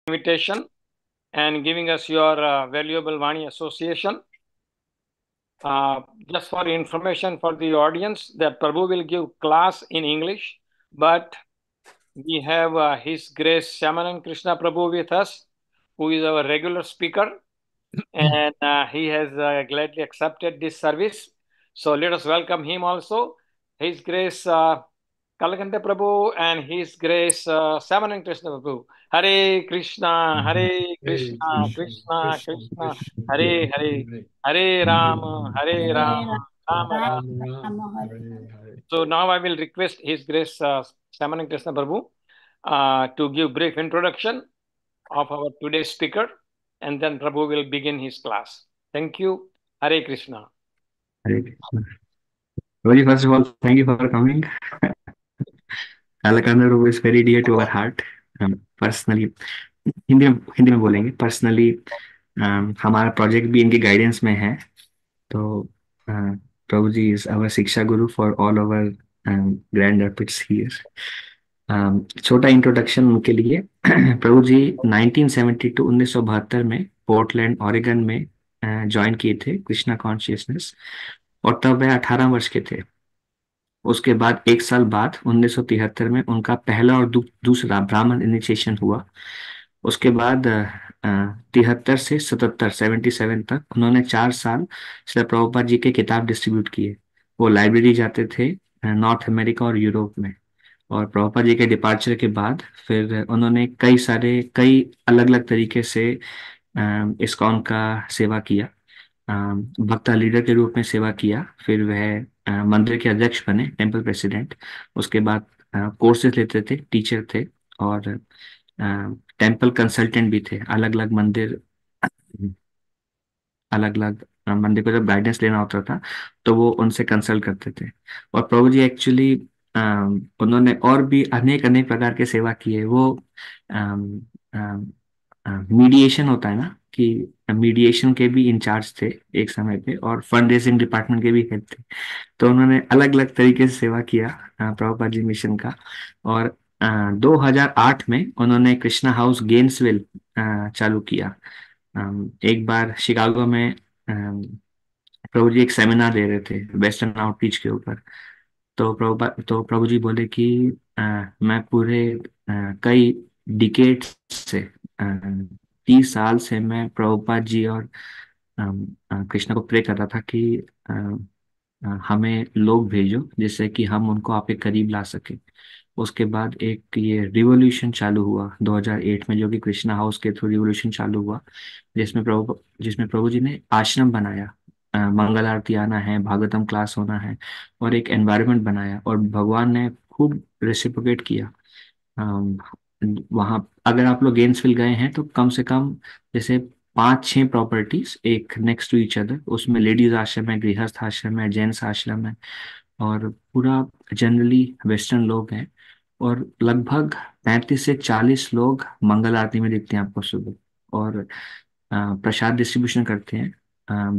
invitation and giving us your valuable Vani association. Uh, just for information for the audience, that Prabhu will give class in English, but we have His Grace Shamanan Krishna Prabhu with us, who is our regular speaker, and he has gladly accepted this service. So let us welcome him also. His Grace Kalakanta Prabhu and His Grace Samanan Krishna Prabhu. Hare Krishna, Krishna, Krishna Krishna, Krishna, Krishna, Hare Hare, Hare Hare Rama, Hare Hare Rama, Hare Rama, Rama Rama, Rama. Ram Ram, Rama Hare Hare Hare. Hare. So now I will request His Grace Samanan Krishna Prabhu to give brief introduction of our today's speaker, and then Prabhu will begin his class. Thank you. Hare Krishna. Hare Krishna. Very first of all, thank you for coming. Alakanda is very dear to our heart. Personally, Hindi में बोलेंगे. Personally हमारा project भी इनके guidance में है. तो प्रभु जी is our शिक्षा गुरु for all over grand rapids here. छोटा इंट्रोडक्शन उनके लिए. प्रभु जी 1972 1972 में पोर्टलैंड ओरेगन में ज्वाइन किए थे कृष्णा कॉन्शियसनेस, और तब वह 18 वर्ष के थे. उसके बाद एक साल बाद 1973 में उनका पहला और दूसरा ब्राह्मण इनिशिएशन हुआ. उसके बाद 73 से 77 77 तक उन्होंने 4 साल श्री प्रभुपाद जी के किताब डिस्ट्रीब्यूट किए. वो लाइब्रेरी जाते थे नॉर्थ अमेरिका और यूरोप में. और प्रभुपाद जी के डिपार्चर के बाद फिर उन्होंने कई अलग अलग तरीके से इस्कॉन का सेवा किया. भक्ता लीडर के रूप में सेवा किया. फिर वह मंदिर के अध्यक्ष बने, टेम्पल प्रेसिडेंट. उसके बाद कोर्सेज लेते थे, टीचर थे, और टेम्पल कंसल्टेंट भी थे. अलग अलग मंदिर को जब गाइडेंस लेना होता था तो वो उनसे कंसल्ट करते थे. और प्रभु जी एक्चुअली उन्होंने और भी अनेक अनेक प्रकार के सेवा किए. वो मीडिएशन होता है ना, कि मीडिएशन के भी इंचार्ज थे एक समय पे, और फंड रेजिंग डिपार्टमेंट के भी हेड थे. तो उन्होंने अलग अलग तरीके से सेवा किया प्रभुपाद जी मिशन का. और 2008 में उन्होंने कृष्णा हाउस गेन्सविल चालू किया. एक बार शिकागो में प्रभु जी एक सेमिनार दे रहे थे वेस्टर्न आउटरीच के ऊपर. तो प्रभु जी बोले कि मैं पूरे कई डिकेट से 30 साल से मैं प्रभुपाद जी और कृष्णा को प्रे कर रहा था कि हमें लोग भेजो जिससे कि हम उनको आपके करीब ला सके. उसके बाद एक ये रिवॉल्यूशन चालू हुआ 2008 में, जो कि कृष्णा हाउस के थ्रू रिवॉल्यूशन चालू हुआ, जिसमें प्रभु जी ने आश्रम बनाया. मंगल आरती आना है, भागवतम क्लास होना है, और एक एनवायरनमेंट बनाया. और भगवान ने खूब रेसिप्रोकेट किया. वहाँ अगर आप लोग गेंसविल गए हैं तो कम से कम जैसे 5-6 प्रॉपर्टीज एक नेक्स्ट टू ईच अदर, उसमें लेडीज आश्रम है, गृहस्थ आश्रम है, जेंट्स आश्रम है, और पूरा जनरली वेस्टर्न लोग हैं. और लगभग 35 से 40 लोग मंगल आरती में दिखते हैं आपको सुबह. और प्रसाद डिस्ट्रीब्यूशन करते हैं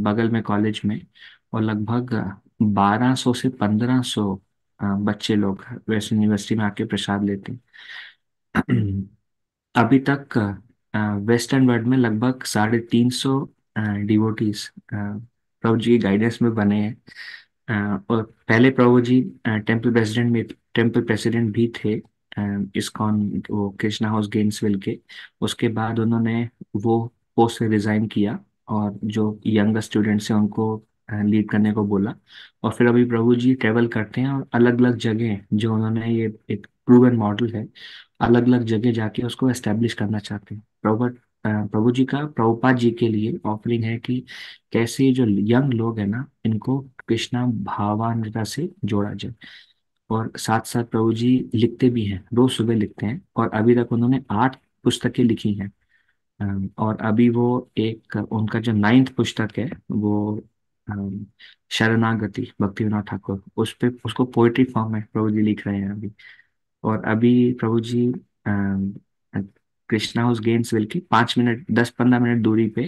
बगल में कॉलेज में. और लगभग 1200 से 1500 बच्चे लोग वेस्टर्न यूनिवर्सिटी में आके प्रसाद लेते हैं. अभी तक वेस्टर्न वर्ल्ड में लगभग 350 डिवोटीज प्रभु जी की गाइडेंस में बने हैं. और पहले प्रभु जी टेम्पल प्रेसिडेंट भी थे इस्कॉन, वो कृष्णा हाउस गेंसविल के. उसके बाद उन्होंने वो पोस्ट से रिजाइन किया और जो यंग स्टूडेंट्स हैं उनको लीड करने को बोला. और फिर अभी प्रभु जी ट्रेवल करते हैं और अलग अलग जगह, जो उन्होंने ये एक प्रूवन मॉडल है, अलग अलग जगह जाके उसको एस्टेब्लिश करना चाहते हैं. प्रभु जी का प्रभुपाद जी के लिए ऑफरिंग है कि कैसे ये जो यंग लोग हैं ना, इनको कृष्णा भावान्विता से जोड़ा जाए. और साथ साथ प्रभु जी लिखते भी हैं, रोज सुबह लिखते हैं, और अभी तक उन्होंने 8 पुस्तकें लिखी हैं. और अभी वो एक उनका जो 9th पुस्तक है वो अम, शरणागति भक्ति विनोद ठाकुर, उस पे उसको पोएट्री फॉर्म में प्रभु जी लिख रहे हैं अभी. और अभी प्रभु जी अम, कृष्णा हाउस गेम्सविल की 5 मिनट 10-15 मिनट दूरी पे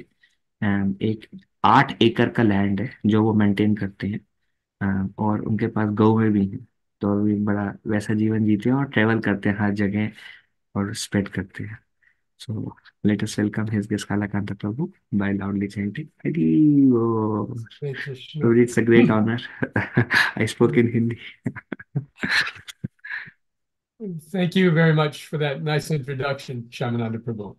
एक 8 एकड़ का लैंड है जो वो मेंटेन करते हैं. और उनके पास गौ में भी है. तो अभी बड़ा वैसा जीवन जीते हैं और ट्रेवल करते हैं हर जगह और स्प्रेड करते हैं. So let us welcome his guest Kalakanta Prabhu by loudly chanting Hari Bol. Hare Krishna. Prabhuji, it's a great honor. I spoke in Hindi. Thank you very much for that nice introduction, Shamananda Prabhu.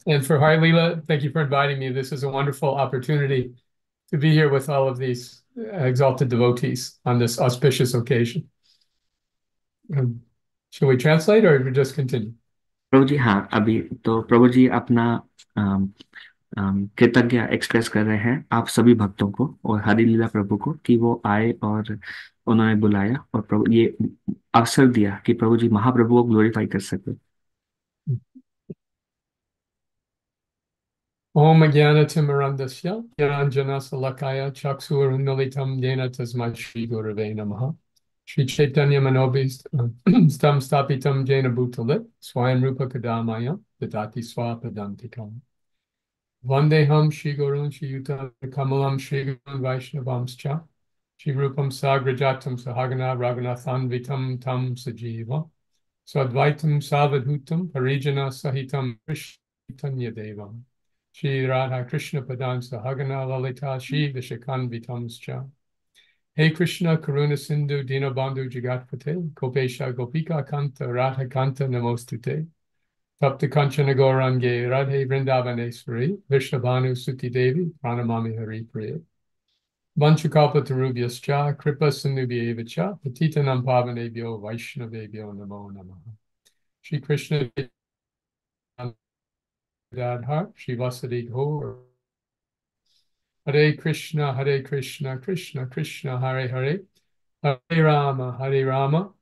And for Hari Leela, thank you for inviting me. This is a wonderful opportunity to be here with all of these exalted devotees on this auspicious occasion. Shall we translate or just continue? प्रभु जी, हाँ, अभी तो प्रभु जी अपना अम, कृतज्ञ express कर रहे हैं आप सभी भक्तों को और हरि लीला प्रभु को कि वो आए और उन्होंने बुलाया और प्रभु ये अवसर दिया कि प्रभु जी महाप्रभु को ग्लोरीफाई कर सके। Om Jnana-timirandasya Jnanjana Salakaya Chaksurunmilitam Yena Tasmai Shri Gurave Namaha Shri Chaitanya Manobis Stam Stapitam Jena Bhutalit Swayam Rupa Kadamaya Dadati Swapadantikam Vandeham Shri Gurun Shri Yutam Kamalam Shri Gurun Vaishnavamscha Shri Rupam Sagrajatam Sahagana Raghunathan Vitam Tam Sajiva Sadvaitam Savadhutam Parijana Sahitam Krishna Devam Shri Radha Krishna Padan Sahagana Lalita Shri Vishakanvitamscha. Hey Krishna Karuna Sindhu Dinabandhu Jagatpate Gopesha Gopika Kanta Radha Kanta Namostute Tapta Kanchana Gaurange Radhe Vrindavaneshwari Vishnabhanu Suti Devi Pranamami Hari Priya Vanchakalpa Tarubhyascha Kripa Sindhubhyevacha Patitanam Pavanebhyo Vaishnavebhyo Namo Namaha Shri Krishna Dadhar Shri Vasadi Gaur Hare Krishna, Krishna Krishna, Hare Hare, Hare Rama,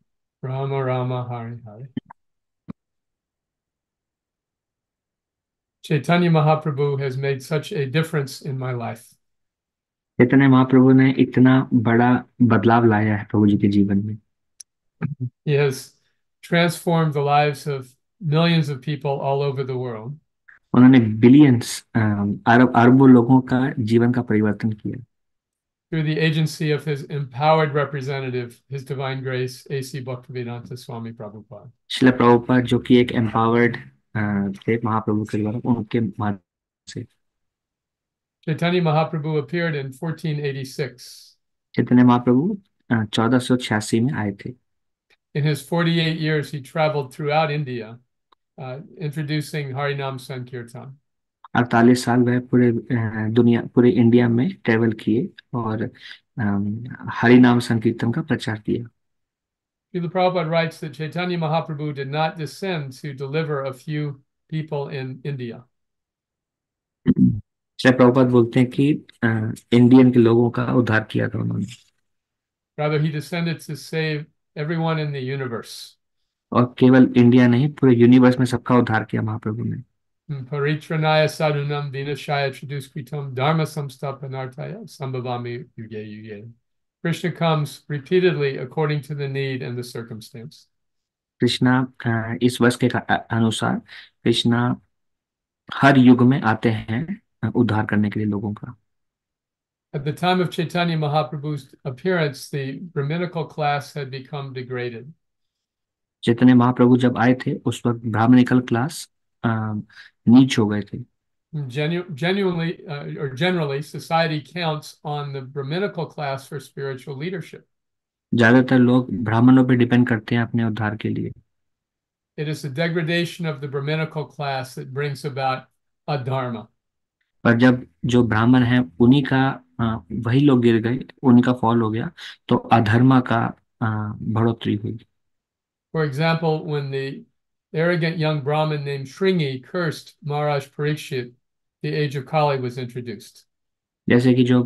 Rama Rama, Hare Hare. Chaitanya Mahaprabhu has made such a difference in my life. Chaitanya Mahaprabhu ने इतना बड़ा बदलाव लाया है प्रभु जी के जीवन में। He has transformed the lives of millions of people all over the world. उन्होंने बिलियंस अरबों लोगों का जीवन का परिवर्तन किया Through the agency of his empowered representative, His Divine Grace, A.C. Bhaktivedanta Swami Prabhupada. Srila Prabhupada जो कि एक एम्पावर्ड थे महाप्रभु के द्वारा उनके माध्यम से। Chaitanya Mahaprabhu appeared in 1486. Chaitanya Mahaprabhu 1486 में आए थे। In his 48 years, he traveled throughout India, introducing Harinam Sankirtan. 48 साल वह पूरे इंडिया में ट्रेवल किए और हरि नाम संकीर्तन का प्रचार किया। Srila Prabhupada writes that Chaitanya Mahaprabhu did not descend to deliver a few people in India. Shri Prabhupada बोलते हैं कि इंडियन के लोगों का उद्धार किया था उन्होंने। Rather, he descended to save everyone in the universe. और केवल इंडिया नहीं पूरे यूनिवर्स में सबका उद्धार किया महाप्रभु ने। Paritranaya sadhunam vinashaya chaduskritam dharma samstapanartaya sambhavami yuge yuge. Krishna comes repeatedly according to the need and the circumstance. Krishna इस वर्ष के अनुसार कृष्णा हर युग में आते हैं उद्धार करने के लिए लोगों का। At the time of Chaitanya Mahaprabhu's appearance, the Brahminical class had become degraded. Chaitanya Mahaprabhu जब आए थे उस वक्त ब्राह्मणिकल क्लास नीच हो गए थे। Generally, society counts on the Brahminical class for spiritual leadership. ज्यादातर लोग ब्राह्मणों पे डिपेंड करते हैं अपने उद्धार के लिए। It is the degradation of the Brahminical class that brings about adharma. पर जब जो ब्राह्मण है उन्हीं का वही लोग गिर गए उन्हीं का फॉल हो गया तो अधर्मा का बढ़ोतरी हुई। For example, when the arrogant young Brahmin named Shringi cursed Maharaj Parikshit, the age of Kali was introduced. जैसे कि जो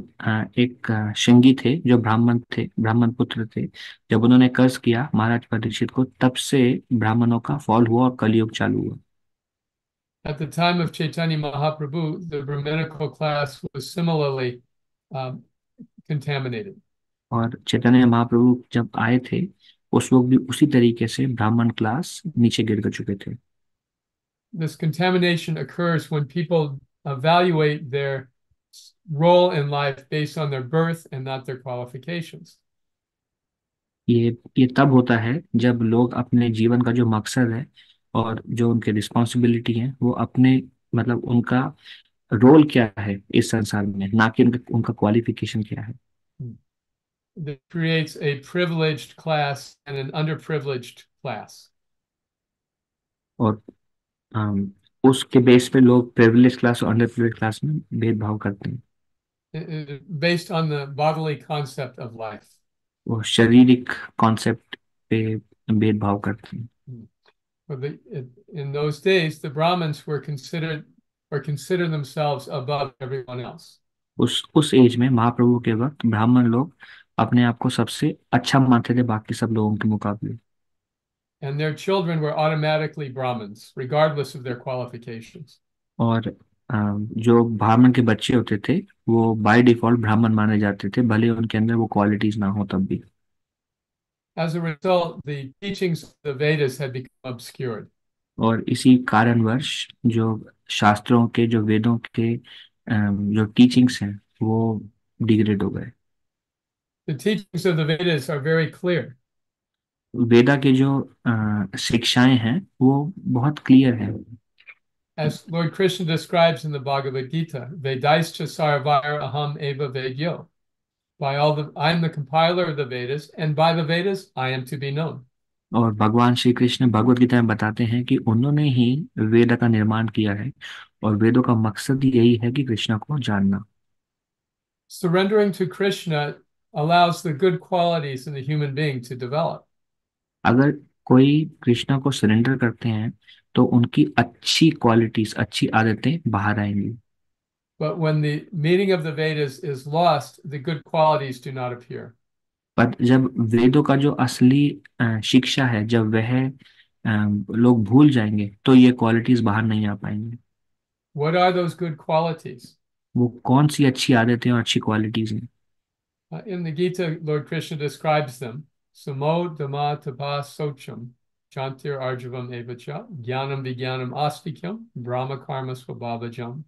एक श्रृंगी थे जो ब्राह्मण पुत्र थे जब उन्होंने कर्ज किया महाराज परीक्षित को तब से ब्राह्मणों का फॉल हुआ और कलयुग चालू हुआ। At the time of Chaitanya Mahaprabhu, the Brahminical class was similarly contaminated. और चैतन्य महाप्रभु जब आए थे उस वक्त भी उसी तरीके से ब्राह्मण क्लास नीचे गिर चुके थे। This contamination occurs when people evaluate their role in life based on their birth and not their qualifications. ये तब होता है जब लोग अपने जीवन का जो मकसद है और जो उनके रिस्पॉन्सिबिलिटी है वो अपने मतलब उनका रोल क्या है इस संसार में, ना कि उनका क्वालिफिकेशन क्या है। That creates a privileged class and an underprivileged class. और अम, उसके बेस पे लोग प्रिविलेज क्लास और अंडर प्रिविलेज क्लास में भेदभाव करते हैं। Based on the bodily concept of life. वो शारीरिक कॉन्सेप्ट पे भेदभाव करते हैं। But in those days, the Brahmins were considered or consider themselves above everyone else. उस एज में महाप्रभु के वक्त ब्राह्मण लोग अपने आप को सबसे अच्छा मानते थे बाकी सब लोगों के मुकाबले। And their children were automatically Brahmins, regardless of their qualifications. और जो ब्राह्मण के बच्चे होते थे वो बाय डिफॉल्ट ब्राह्मण माने जाते थे, भले उनके अंदर वो क्वालिटीज ना हो तब भी। As a result, the teachings of the Vedas had become obscured. और इसी कारणवश जो शास्त्रों के जो वेदों के जो टीचिंग्स हैं वो डिग्रेड हो गए। The teachings of the Vedas are very clear. वेदा के जो शिक्षाएं हैं वो बहुत क्लियर है। As Lord Krishna describes in the Bhagavad Gita, Vedaischa sarvar aham eva vedyo. I am the compiler of the Vedas, and by the Vedas I am to be known. और भगवान श्री कृष्ण भगवत गीता में बताते हैं कि उन्होंने ही वेद का निर्माण किया है और वेदों का मकसद ही यही है कि कृष्ण को जानना। Surrendering to Krishna allows the good qualities in the human being to develop. अगर कोई कृष्ण को सरेंडर करते हैं तो उनकी अच्छी क्वालिटीज अच्छी आदतें बाहर आएंगी। But when the meaning of the Vedas is lost, the good qualities do not appear. पर जब वेदों का जो असली शिक्षा है जब वह लोग भूल जाएंगे तो ये क्वालिटीज बाहर नहीं आ पाएंगे। What are those good qualities? वो कौन सी अच्छी आदतें और अच्छी क्वालिटीज हैं? In the Gita, Lord Krishna describes them. Sumo dhamma tapa socham chantir arjavam evacha jnanam vijnanam astikyam brahma karma swabhavajam.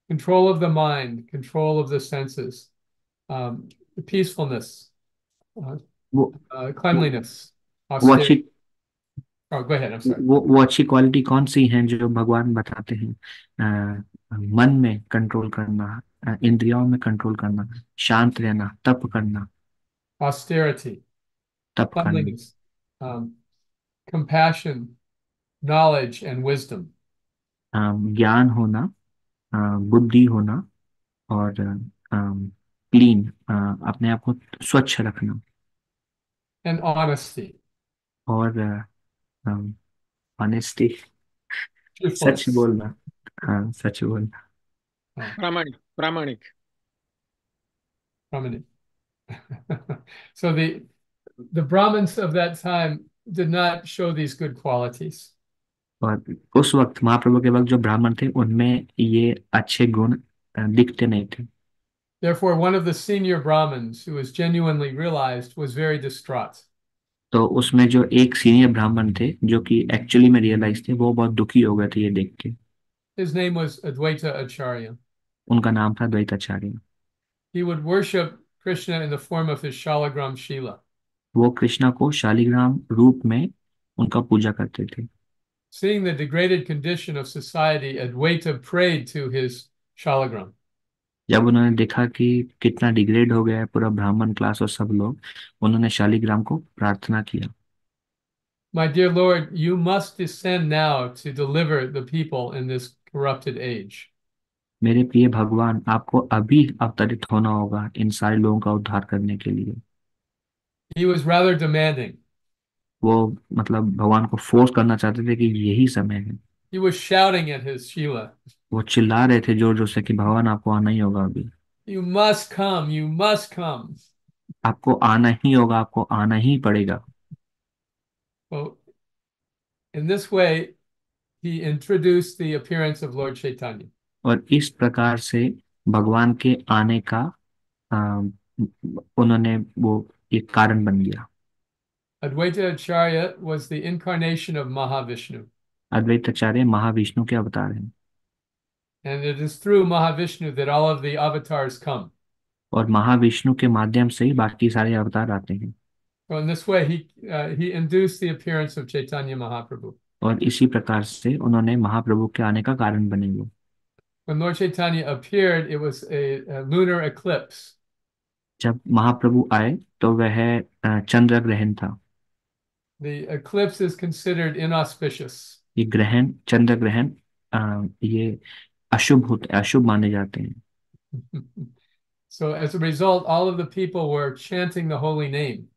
Control of the mind, control of the senses, peacefulness, uh, वो वो cleanliness, वो अच्छी austerity. Oh, go ahead. I'm sorry. वो अच्छी quality कौन सी हैं जो भगवान बताते हैं? मन में कंट्रोल करना, इंद्रियों में कंट्रोल करना, शांत रहना, तप करना, Austerity, तप करना, cleanliness, um, compassion, knowledge, and wisdom, ज्ञान होना, बुद्धि होना और क्लीन, अपने आप को स्वच्छ रखना and honesty, और ऑनेस्टी, सच truthfulness. बोलना। हाँ, सच बोलना। Oh, प्रामाणिक प्रामाणिक। prominent. So the Brahmins of that time did not show these good qualities. और उस वक्त महाप्रभु के वक्त जो ब्राह्मण थे उनमें ये अच्छे गुण दिखते नहीं थे। Therefore, one of the senior Brahmins who was genuinely realized was very distraught. तो उसमें जो एक सीनियर ब्राह्मण थे जो कि एक्चुअली में रियलाइज थे वो बहुत दुखी हो गए थे ये देख के। His name was Advaita Acharya. उनका नाम था द्वैताचार्य। He would worship Krishna in the form of his Shalagram Shila. वो कृष्णा को शालिग्राम रूप में उनका पूजा करते थे। Seeing the degraded condition of society, Advaita prayed to his Shalagram. जब उन्होंने देखा कि कितना डिग्रेड हो गया है पूरा ब्राह्मण क्लास और सब लोग, उन्होंने शालिग्राम को प्रार्थना किया। My dear Lord, you must descend now to deliver the people in this corrupted age. मेरे प्रिय भगवान, आपको अभी अवतरित होना होगा इन सारे लोगों का उद्धार करने के लिए। He was rather demanding. वो मतलब भगवान को फोर्स करना चाहते थे कि यही समय है। He was shouting at his Shila. वो चिल्ला रहे थे जोर जोर से कि भगवान आपको आना ही होगा अभी। You must come, you must come. आपको आना ही होगा, आपको आना ही पड़ेगा। Well, in this way, he introduced the appearance of Lord Chaitanya. और इस प्रकार से भगवान के आने का अ, उन्होंने वो एक कारण बन गया। Advaita Acharya was the incarnation of Mahavishnu. Advaitacharya Mahavishnu के अवतार हैं And it is through Mahavishnu that all of the avatars come. और महाविष्णु के माध्यम से ही बाकी सारे अवतार आते हैं। So in this way, he induced the appearance of Chaitanya Mahaprabhu. और इसी प्रकार से उन्होंने महाप्रभु के आने का कारण बने वो। When Lord Chaitanya appeared, it was a lunar eclipse. जब महाप्रभु आए तो वह चंद्र ग्रहण था। The eclipse is considered inauspicious. ये ग्रहण, चंद्र ग्रहण, ये अशुभ होते, अशुभ माने जाते हैं। So as a result, all of the people were chanting the holy name.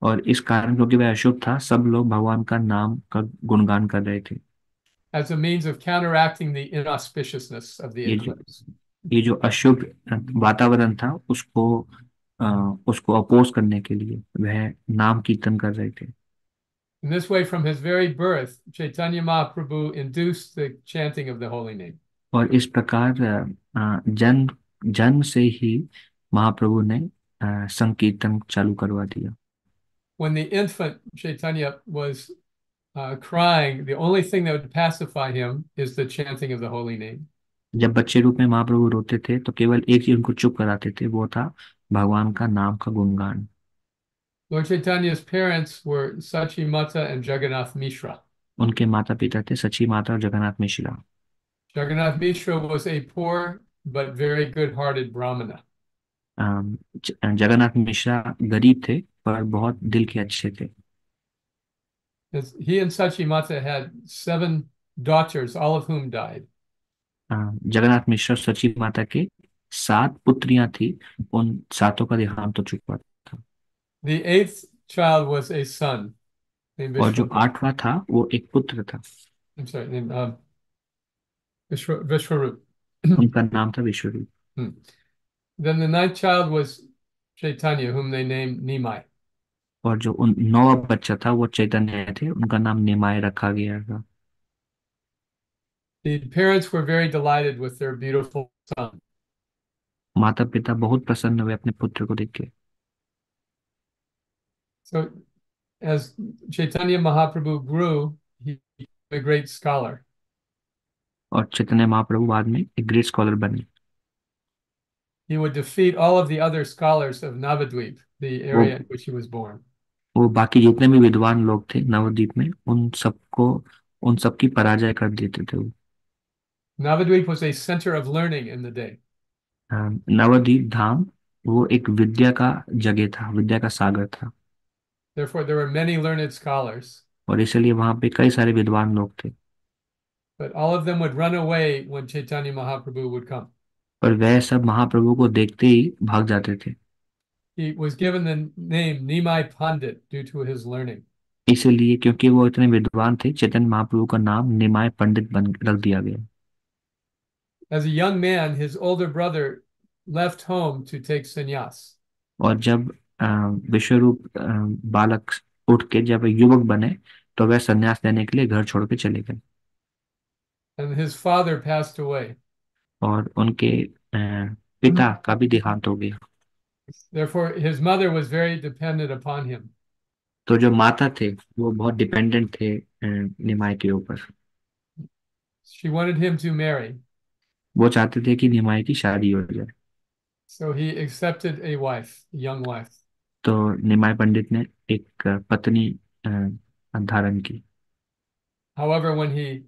और इस कारण, क्योंकि वह अशुभ था, सब लोग भगवान का नाम का गुणगान कर रहे थे। As a means of counteracting the inauspiciousness of the ये जो eclipse. ये जो अशुभ वातावरण था अ, उसको अपोज करने के लिए वह नाम कीर्तन कर रहे थे। In this way, from his very birth, Chaitanya Mahaprabhu induced the chanting of the holy name. और इस प्रकार जन्म जन्म से ही महाप्रभु ने संकीर्तन चालू करवा दिया। When the infant Chaitanya was crying, the only thing that would pacify him is the chanting of the holy name. जब बच्चे रूप में महाप्रभु रोते थे तो केवल एक चीज उनको चुप कराते थे, वो था भगवान का नाम का गुणगान। Lord Chaitanya's parents were Sachi Mata and Jagannath Mishra. उनके माता पिता थे सची माता और Jagannath Mishra. Jagannath Mishra was a poor but very good-hearted Brahmana. Jagannath Mishra गरीब थे पर बहुत दिल के अच्छे थे। He and Sachi Mata had 7 daughters, all of whom died. Jagannath Mishra सची माता के 7 पुत्रियां थी, उन सातों का देहांत हो चुका था। The 8th child was a son named और जो Vishwarup. 8वां था वो एक पुत्र था, I'm sorry, named Vishwarup. उनका नाम था विश्वरूप। Then the 9th child was Chaitanya, whom they named Nimai. और जो उन 9वां बच्चा था वो चैतन्य थे, उनका नाम निमाय रखा गया था। The parents were very delighted with their beautiful son. माता पिता बहुत प्रसन्न हुए अपने पुत्र को देख के। So as Chaitanya Mahaprabhu grew, he became a great scholar. और चैतन्य महाप्रभु बाद में एक ग्रेट स्कॉलर बने। He would defeat all of the other scholars of Navadvip, the वो area in which he was born. वो बाकी जितने भी विद्वान लोग थे नवद्वीप में, उन सबकी पराजय कर देते थे वो। Navadvip was a center of learning in the day. Nabadwip धाम वो एक विद्या का जगह था, विद्या का सागर था। Therefore, there were many learned scholars, और इसलिए वहां पे कई सारे विद्वान लोग थे, but all of them would run away when Chaitanya Mahaprabhu would come. पर वह सब महाप्रभु को देखते ही भाग जाते थे। He was given the name Nimai Pandit due to his learning. इसलिए क्योंकि वो इतने विद्वान थे, चैतन्य महाप्रभु का नाम निमाय पंडित बन रख दिया गया। As a young man, his older brother left home to take sannyas. और जब विश्वरूप बालक उठ के जब युवक बने तो वह संन्यास लेने के लिए घर छोड़ के चले गए। And his father passed away. और उनके पिता का भी देहांत हो गया। Therefore, his mother was very dependent upon him. तो जो माता थे वो बहुत डिपेंडेंट थे निमाय के ऊपर। She wanted him to marry. वो चाहते थे कि निमाय की शादी हो जाए। So he accepted a wife, a young wife. तो निमाय पंडित ने एक पत्नी धारण की। However, when he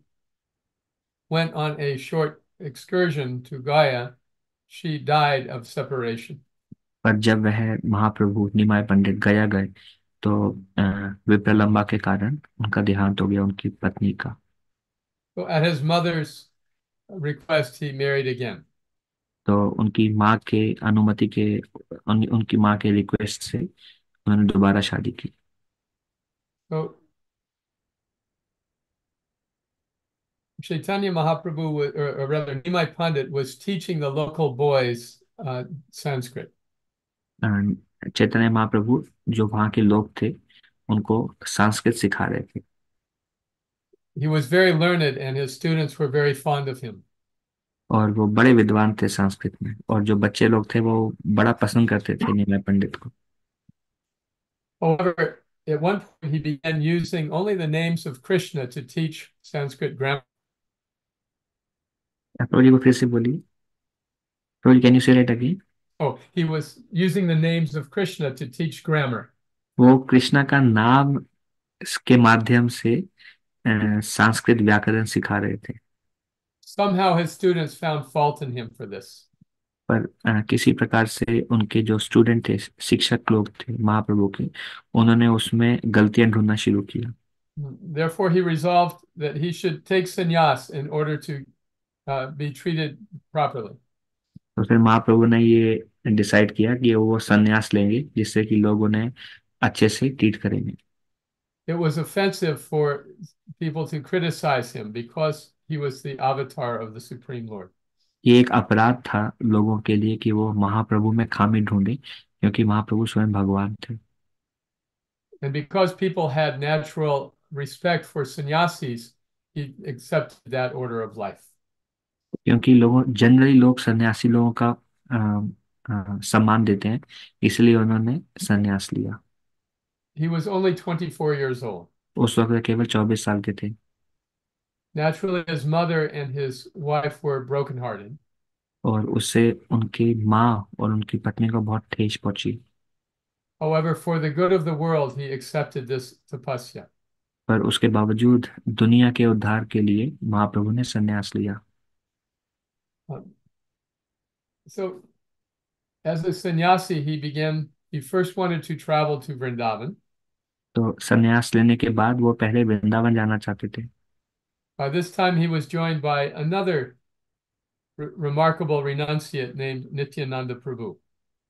went on a short excursion to Gaya, she died of separation. पर जब वह महाप्रभु निमाय पंडित गया गए तो विप्रलंबा के कारण उनका देहांत हो गया, उनकी पत्नी का। So at his mother's request, he married again. तो उनकी माँ के अनुमति के उनकी माँ के रिक्वेस्ट से उन्होंने दोबारा शादी की। So Chaitanya Mahaprabhu, or rather Nimai Pandit, was teaching the local boys Sanskrit. Chaitanya Mahaprabhu जो वहाँ के लोग थे उनको संस्कृत सिखा रहे थे। He was very learned and his students were very fond of him. और वो बड़े विद्वान थे संस्कृत में, और जो बच्चे लोग थे वो बड़ा पसंद करते थे निलय पंडित को। However, at one point he began using only the names of Krishna to teach Sanskrit grammar. प्रभु जी को फिर से बोलिए, प्रभु जी कैन यू से it again? Oh, he was using the names of Krishna to teach grammar. वो कृष्णा का नाम के माध्यम से संस्कृत व्याकरण सिखा रहे थे। Somehow his students found fault in him for this. पर किसी प्रकार से उनके जो स्टूडेंट थे, शिक्षक लोग थे महाप्रभु के, उन्होंने उसमें गलतियां ढूंढना शुरू किया। Therefore, he resolved that he should take sannyas in order to be treated properly. तो फिर महाप्रभु ने ये डिसाइड किया कि वो संन्यास लेंगे जिससे कि लोग उन्हें अच्छे से ट्रीट करेंगे। It was offensive for people to criticize him because he was the avatar of the Supreme Lord. ये एक अपराध था लोगों के लिए कि वो महाप्रभु में खामी ढूंढे, क्योंकि महाप्रभु स्वयं भगवान थे। And because people had natural respect for sannyasis, he accepted that order of life. क्योंकि लोगों जनरली लोग सन्यासी लोगों का सम्मान देते हैं, इसलिए उन्होंने सन्यास लिया। He was only 24 years old. उस वक्त वे केवल 24 साल के थे। Naturally, his mother and his wife were brokenhearted. और उससे उनकी माँ और उनकी पत्नी को बहुत ठेस पहुंची। However, for the good of the world, he accepted this tapasya. पर उसके बावजूद दुनिया के उद्धार के लिए महाप्रभु ने संन्यास लिया। So, as a sannyasi, he first wanted to travel to Vrindavan. तो संन्यास लेने के बाद वो पहले वृंदावन जाना चाहते थे। By this time, he was joined by another remarkable renunciate named Nityananda Prabhu.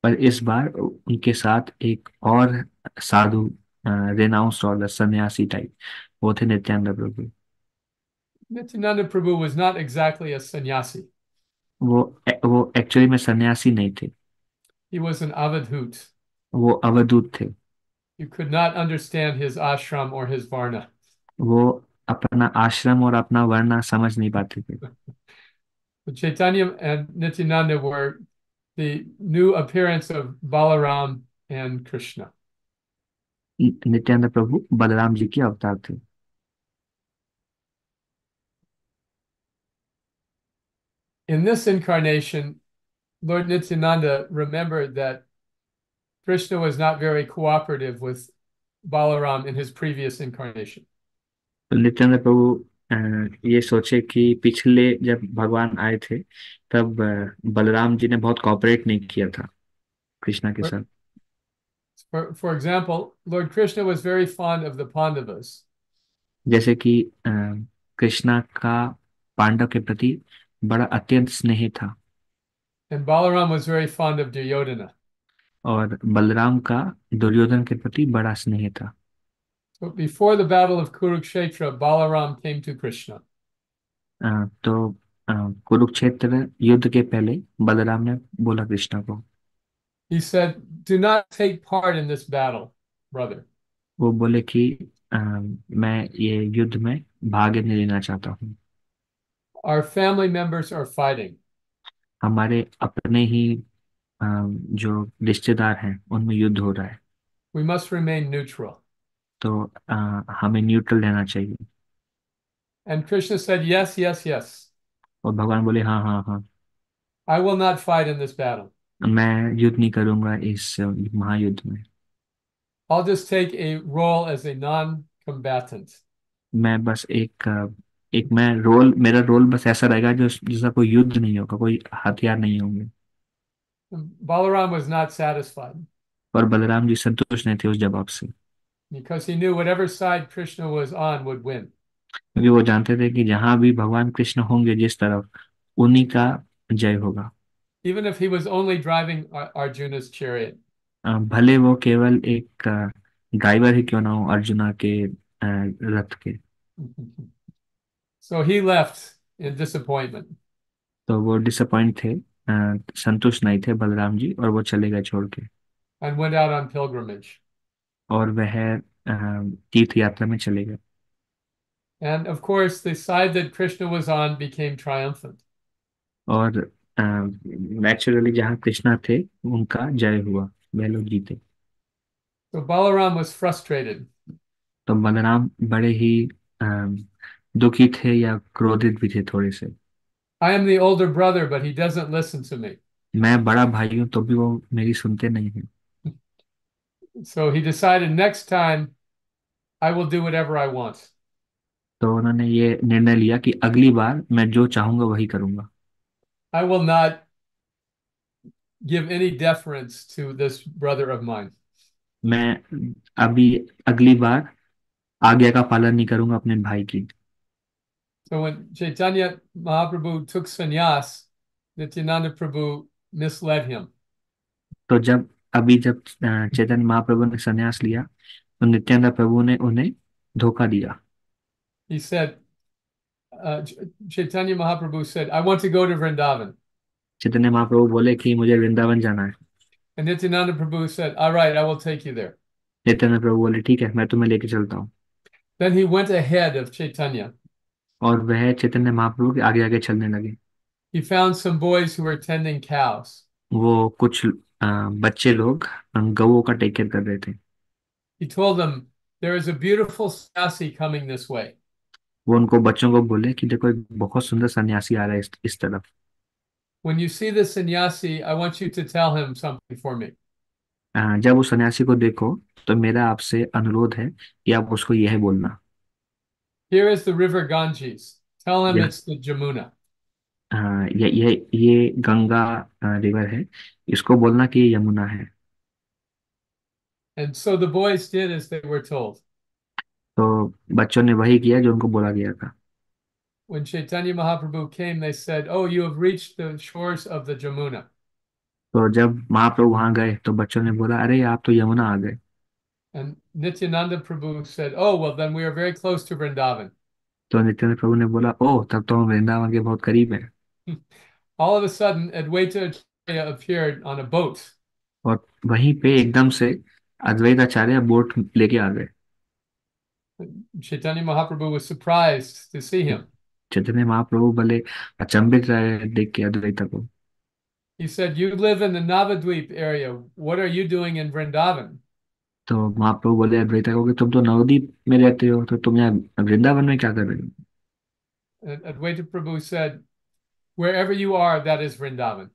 पर इस बार उनके साथ एक और साधु, रेनाउंस्ड और सन्यासी टाइप, वो थे नित्यानंद प्रभु। Nityananda Prabhu was not exactly a sannyasi. वो एक्चुअली में सन्यासी नहीं थे, He was an avadhut. वो अवधूत थे। You could not understand his ashram or his varna. वो अपना आश्रम और अपना वर्ण समझ नहीं पाते थे। But Chaitanya and Nityananda were the new appearance of Balaram and Krishna. Nityanand प्रभु बलराम जी के अवतार थे। In this incarnation, Lord Nityananda remembered that Krishna was not very cooperative with Balaram in his previous incarnation. तो नित्यानंद प्रभु ये सोचे कि पिछले जब भगवान आए थे तब बलराम जी ने बहुत कोऑपरेट नहीं किया था कृष्णा के साथ। For example, Lord Krishna was very fond of the Pandavas. जैसे कि कृष्णा का पांडव के प्रति बड़ा अत्यंत स्नेह था। And Balaram was very fond of Duryodhana. और बलराम का दुर्योधन के प्रति बड़ा स्नेह था। So before the battle of Kurukshetra, Balaram came to Krishna. तो कुरुक्षेत्र युद्ध के पहले बलराम ने बोला कृष्णा को, He said, "Do not take part in this battle, brother. वो बोले कि मैं ये युद्ध में भाग नहीं लेना चाहता हूँ। Our family members are fighting. हमारे अपने ही जो रिश्तेदार हैं उनमें युद्ध हो रहा है, We must remain neutral." तो हमें न्यूट्रल रहना चाहिए। And Krishna said, "Yes, yes, yes. और भगवान बोले हाँ हाँ हाँ, I will not fight in this battle. मैं युद्ध नहीं करूंगा इस महायुद्ध में। I'll just take a role as a non-combatant." मैं बस एक मैं रोल मेरा रोल बस ऐसा रहेगा जो जिसका कोई युद्ध नहीं होगा, कोई हथियार नहीं होंगे। Balaram was not satisfied और बलराम जी संतुष्ट नहीं थे उस जवाब से, because he knew whatever side Krishna was on would win. क्योंकि वो जानते थे कि जहां भी भगवान कृष्ण होंगे जिस तरफ, उन्हीं का जय होगा। Even if he was only driving Arjuna's chariot. भले वो केवल एक ड्राइवर ही क्यों ना हो अर्जुना के रथ के। So he left in disappointment. तो वो डिसअपॉइंट थे, संतुष्ट नहीं थे बलराम जी, और वो चले गए छोड़ के। And went out on pilgrimage. और वह तीर्थ यात्रा में चले गए। And of course, the side that Krishna was on became triumphant. और नेचुरली जहाँ कृष्णा थे उनका जय हुआ, वह लोग जीते। So Balaram was frustrated. तो बलराम बड़े ही दुखी थे या क्रोधित भी थे थोड़े से। I am the older brother, but he doesn't listen to me. मैं बड़ा भाई हूँ तो भी वो मेरी सुनते नहीं हैं। So he decided next time I will do whatever I want. तो उन्होंने ये निर्णय लिया कि अगली बार मैं जो चाहूंगा वही करूंगा। I will not give any deference to this brother of mine. मैं अभी अगली बार आज्ञा का पालन नहीं करूंगा अपने भाई की। So when Chaitanya Mahaprabhu took sannyas, Nityananda Prabhu misled him. तो जब चैतन्य महाप्रभु ने संन्यास लिया तो नित्यानंद प्रभु ने उन्हें धोखा दिया। He said, Chaitanya Mahaprabhu said, I want to go to Vrindavan. Chaitanya Mahaprabhu बोले कि मुझे वृंदावन जाना है। And Nityananda Prabhu said, all right, I will take you there. Nityanand प्रभु बोले ठीक है, मैं तुम्हें लेके चलता हूँ। Then he went ahead of Chaitanya. और वह चैतन्य महाप्रभु के आगे आगे चलने लगे। He found some boys who were tending cows. वो कुछ बच्चे लोग गऊओं का टेक केयर कर रहे थे। He told them, there is a beautiful sannyasi coming this way. वो उनको बच्चों को बोले कि देखो एक बहुत सुंदर सन्यासी आ रहा है इस तरफ। When you see the sannyasi, I want you to tell him something for me. जब उस सन्यासी को देखो तो मेरा आपसे अनुरोध है कि आप उसको यह बोलना। Here is the river Ganges. Tell him यह it's the Jamuna. ये गंगा रिवर है, इसको बोलना कि ये यमुना है। And so the boys did as they were told. तो बच्चों ने वही किया जो उनको बोला गया था। When Chaitanya Mahaprabhu came, they said, oh, you have reached the shores of the Jamuna. तो जब महाप्रभु वहां गए तो बच्चों ने बोला अरे आप तो यमुना आ गए। And Nityananda Prabhu said, oh, well, then we are very close to Vrindavan. तो नित्यानंद प्रभु ने बोला ओह तब तो हम वृंदावन के बहुत करीब हैं। All of a sudden, Advaita Acharya appeared on a boat. और वहीं पे एकदम से अद्वैत आचार्य बोट लेके आ गए। Chaitanya Mahaprabhu was surprised to see him. Chaitanya Mahaprabhu भले अचंभित रहे देख के अद्वैत को। He said, you live in the Navadvip area. What are you doing in Vrindavan? तो महाप्रभु बोले अद्वैत को कि तुम तो नवद्वीप में रहते हो तो तुम यहाँ वृंदावन में क्या कर रहे हो। And Advaita Prabhu said, wherever you are, that is Vrindavan.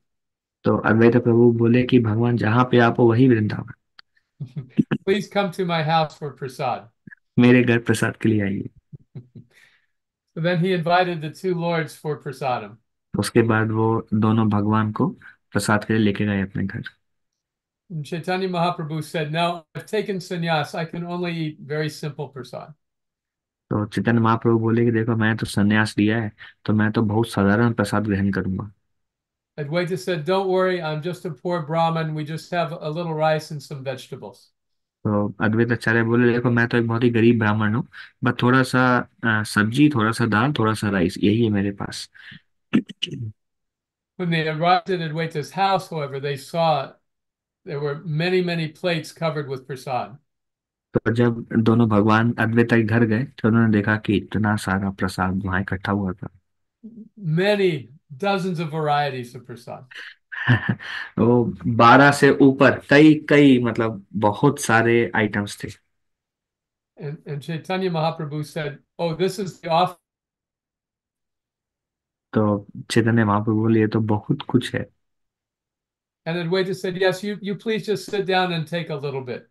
तो अद्वैत प्रभु बोले कि भगवान जहाँ पे आप हो वही Vrindavan. Please come to my house for prasad. मेरे घर प्रसाद के लिए आइए। So then he invited the two lords for prasadam. उसके बाद वो दोनों भगवान को प्रसाद के लिए लेके गए अपने घर। And Chaitanya Mahaprabhu said, now I've taken sannyas. I can only eat very simple prasad. तो चैतन्य महाप्रभु बोले कि देखो मैं तो संन्यास लिया है तो मैं तो बहुत साधारण प्रसाद ग्रहण करूंगा। Advaita said, don't worry, I'm just a poor Brahmin. We just have a little rice and some vegetables. तो अद्वैत आचार्य बोले देखो मैं तो एक बहुत ही गरीब ब्राह्मण हूँ, बस थोड़ा सा सब्जी, थोड़ा सा दाल, थोड़ा सा राइस, यही है मेरे पास। When they arrived at Advaita's house, however, they saw there were many, many plates covered with prasad. तो जब दोनों भगवान अद्वैत के घर गए तो उन्होंने देखा कि इतना सारा प्रसाद वहां इकट्ठा हुआ था। Many dozens of varieties of prasad. वो 12 से ऊपर कई कई मतलब बहुत सारे आइटम्स थे। And Chaitanya Mahaprabhu said, oh, this is the offering. तो चैतन्य महाप्रभु बोले ये तो बहुत कुछ है। And Advaita said, yes, you please just sit down and take a little bit.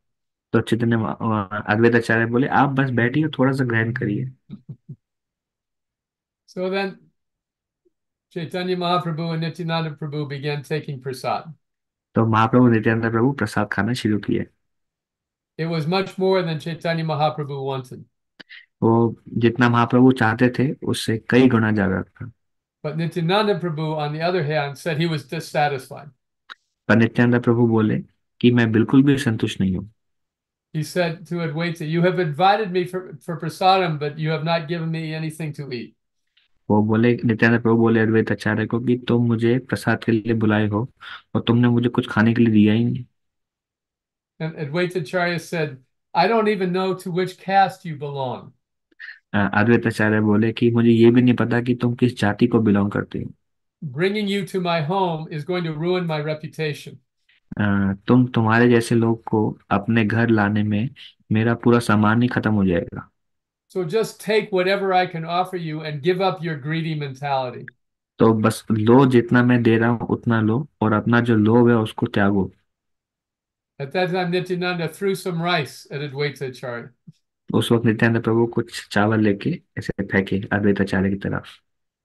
तो अद्वैत आचार्य बोले आप बस बैठिए थोड़ा सा ग्रहण करिए। So then Chaitanya Mahaprabhu and Nityananda Prabhu began taking prasad. तो महाप्रभु नित्यानंद प्रभु प्रसाद खाना शुरू किए। It was much more than Chaitanya Mahaprabhu wanted. वो जितना महाप्रभु चाहते थे उससे कई गुना ज्यादा था। But Nityananda Prabhu, on the other hand, said he was dissatisfied. पर नित्यानंद प्रभु बोले कि मैं बिल्कुल भी संतुष्ट नहीं हूँ। He said to Advaita, you have invited me for prasadam, but you have not given me anything to eat. वो बोले नित्यानंद प्रभु बोले अद्वैत आचार्य को कि तुम मुझे प्रसाद के लिए बुलाए हो और तुमने मुझे कुछ खाने के लिए दिया ही नहीं। And Advaita Acharya said, I don't even know to which caste you belong. अद्वैत आचार्य बोले कि मुझे ये भी नहीं पता कि तुम किस जाति को बिलोंग करते हो। Bringing you to my home is going to ruin my reputation. तुम्हारे जैसे लोग को अपने घर लाने में मेरा पूरा सामान ही खत्म हो जाएगा। So just take whatever I can offer you and give up your greedy mentality. तो बस लो जितना मैं दे रहा हूँ उतना लो और अपना जो लोभ है उसको त्यागो। At that time, Nityananda threw some rice at Advaita Acharya. उस वक्त नित्यानंद प्रभु कुछ चावल लेके ऐसे फेंके अद्वैत आचार्य की तरफ,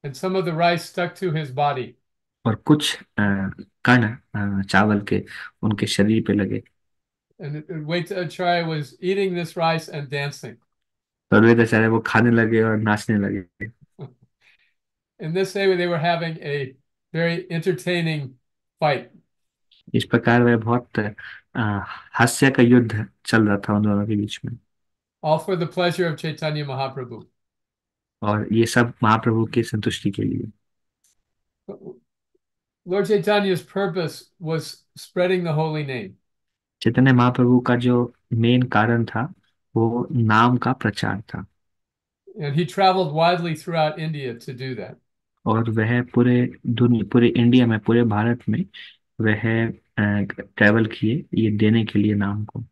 and some of the rice stuck to his body. और कुछ कण चावल के उनके शरीर पे लगे। And Advaita Acharya was eating this rice and dancing. तो अद्वैत आचार्य वो खाने लगे और नाचने लगे। In this way, they were having a very entertaining fight. इस प्रकार वह बहुत हास्य का युद्ध चल रहा था उन दोनों के बीच में। All for the pleasure of Chaitanya Mahaprabhu. और ये सब महाप्रभु की संतुष्टि के लिए। Lord Chaitanya's purpose was spreading the holy name. Chaitanya Mahaprabhu का जो मेन कारण था वो नाम का प्रचार था। And he traveled widely throughout India to do that. और वह पूरे इंडिया में, पूरे भारत में वह ट्रैवल किए ये देने के लिए नाम को।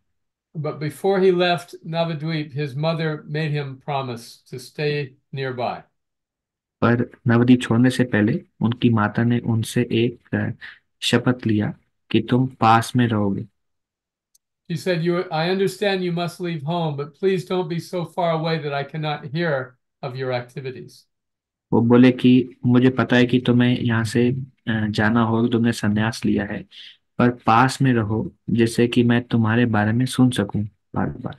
But before he left Navadvip, his mother made him promise to stay nearby. पर नवदीप छोड़ने से पहले उनकी माता ने उनसे एक शपथ लिया कि तुम पास में रहोगे। She said, I understand you must leave home, but please don't be so far away that I cannot hear of your activities. वो बोले कि मुझे पता है कि तुम्हें यहाँ से जाना होगा, तुमने संन्यास लिया है, पर पास में रहो जिससे कि मैं तुम्हारे बारे में सुन सकूं बार बार।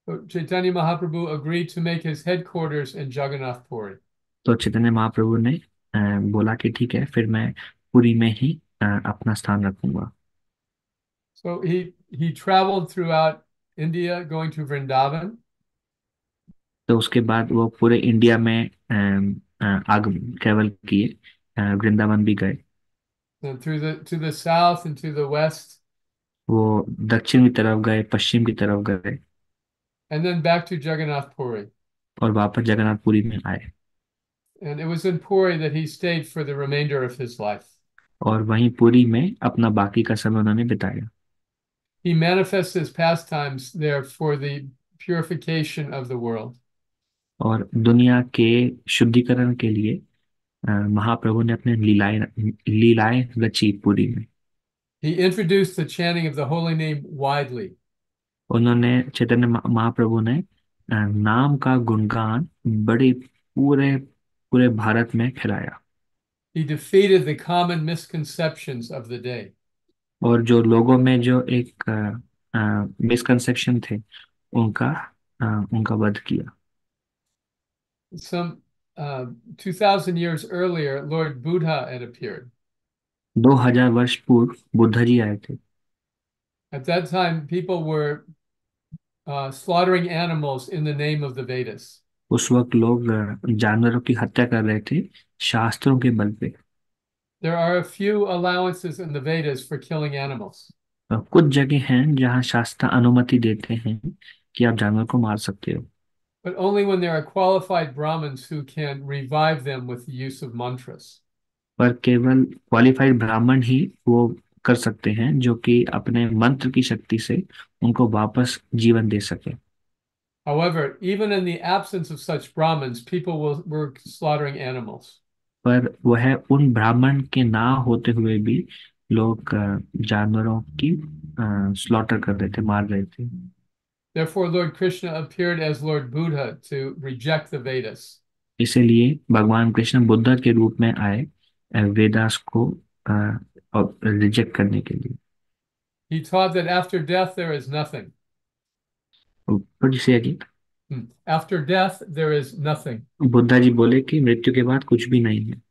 So Chaitanya Mahaprabhu agreed to make his headquarters in Jagannath Puri. तो चैतन्य महाप्रभु ने बोला कि ठीक है, फिर मैं पुरी में ही अपना स्थान रखूंगा। So he traveled throughout India, going to Vrindavan. तो उसके बाद वो पूरे इंडिया में आग ट्रेवल किए, वृंदावन भी गए। And through the to the south and to the west, वो दक्षिण की तरफ गए, पश्चिम की तरफ गए, and then back to Jagannath Puri. और वापस जगन्नाथपुरी में आए। And it was in Puri that he stayed for the remainder of his life. और वहीं पुरी में अपना बाकी का समय उन्होंने बिताया। He manifests his pastimes there for the purification of the world. और दुनिया के शुद्धिकरण के लिए महाप्रभु ने अपने लीलाएं रची पुरी में। He introduced the chanting of the holy name widely. उन्होंने चैतन्य महाप्रभु ने नाम का गुणगान बड़ी पूरे पूरे भारत में फैलाया। He defeated the common misconceptions of the day. और जो लोगों में जो एक मिसकंसेप्शन थे उनका उनका वध किया। Some 2,000 years earlier, Lord Buddha had appeared. 2000 वर्ष पूर्व बुद्ध जी आए थे। At that time, people were slaughtering animals in the name of the Vedas. उस वक्त लोग जानवरों की हत्या कर रहे थे शास्त्रों के बल पे। There are a few allowances in the Vedas for killing animals. कुछ जगह हैं जहाँ शास्त्र अनुमति देते हैं कि आप जानवर को मार सकते हो, But only when there are qualified Brahmins who can revive them with the use of mantras. पर केवल क्वालिफाइड ब्राह्मण ही वो कर सकते हैं जो कि अपने मंत्र की शक्ति से उनको वापस जीवन दे सके। However, even in the absence of such Brahmins, were slaughtering animals. पर वह उन ब्राह्मण के ना होते हुए भी लोग जानवरों की स्लॉटर कर रहे थे, मार रहे थे। Therefore, Lord Krishna appeared as Lord Buddha to reject the Vedas. इसीलिए भगवान कृष्ण बुद्ध के रूप में आए वेदास को रिजेक्ट करने के लिए। He taught that after death there is nothing. What do you say again? After death there is nothing. Buddha ji बोले कि मृत्यु के बाद कुछ भी नहीं है।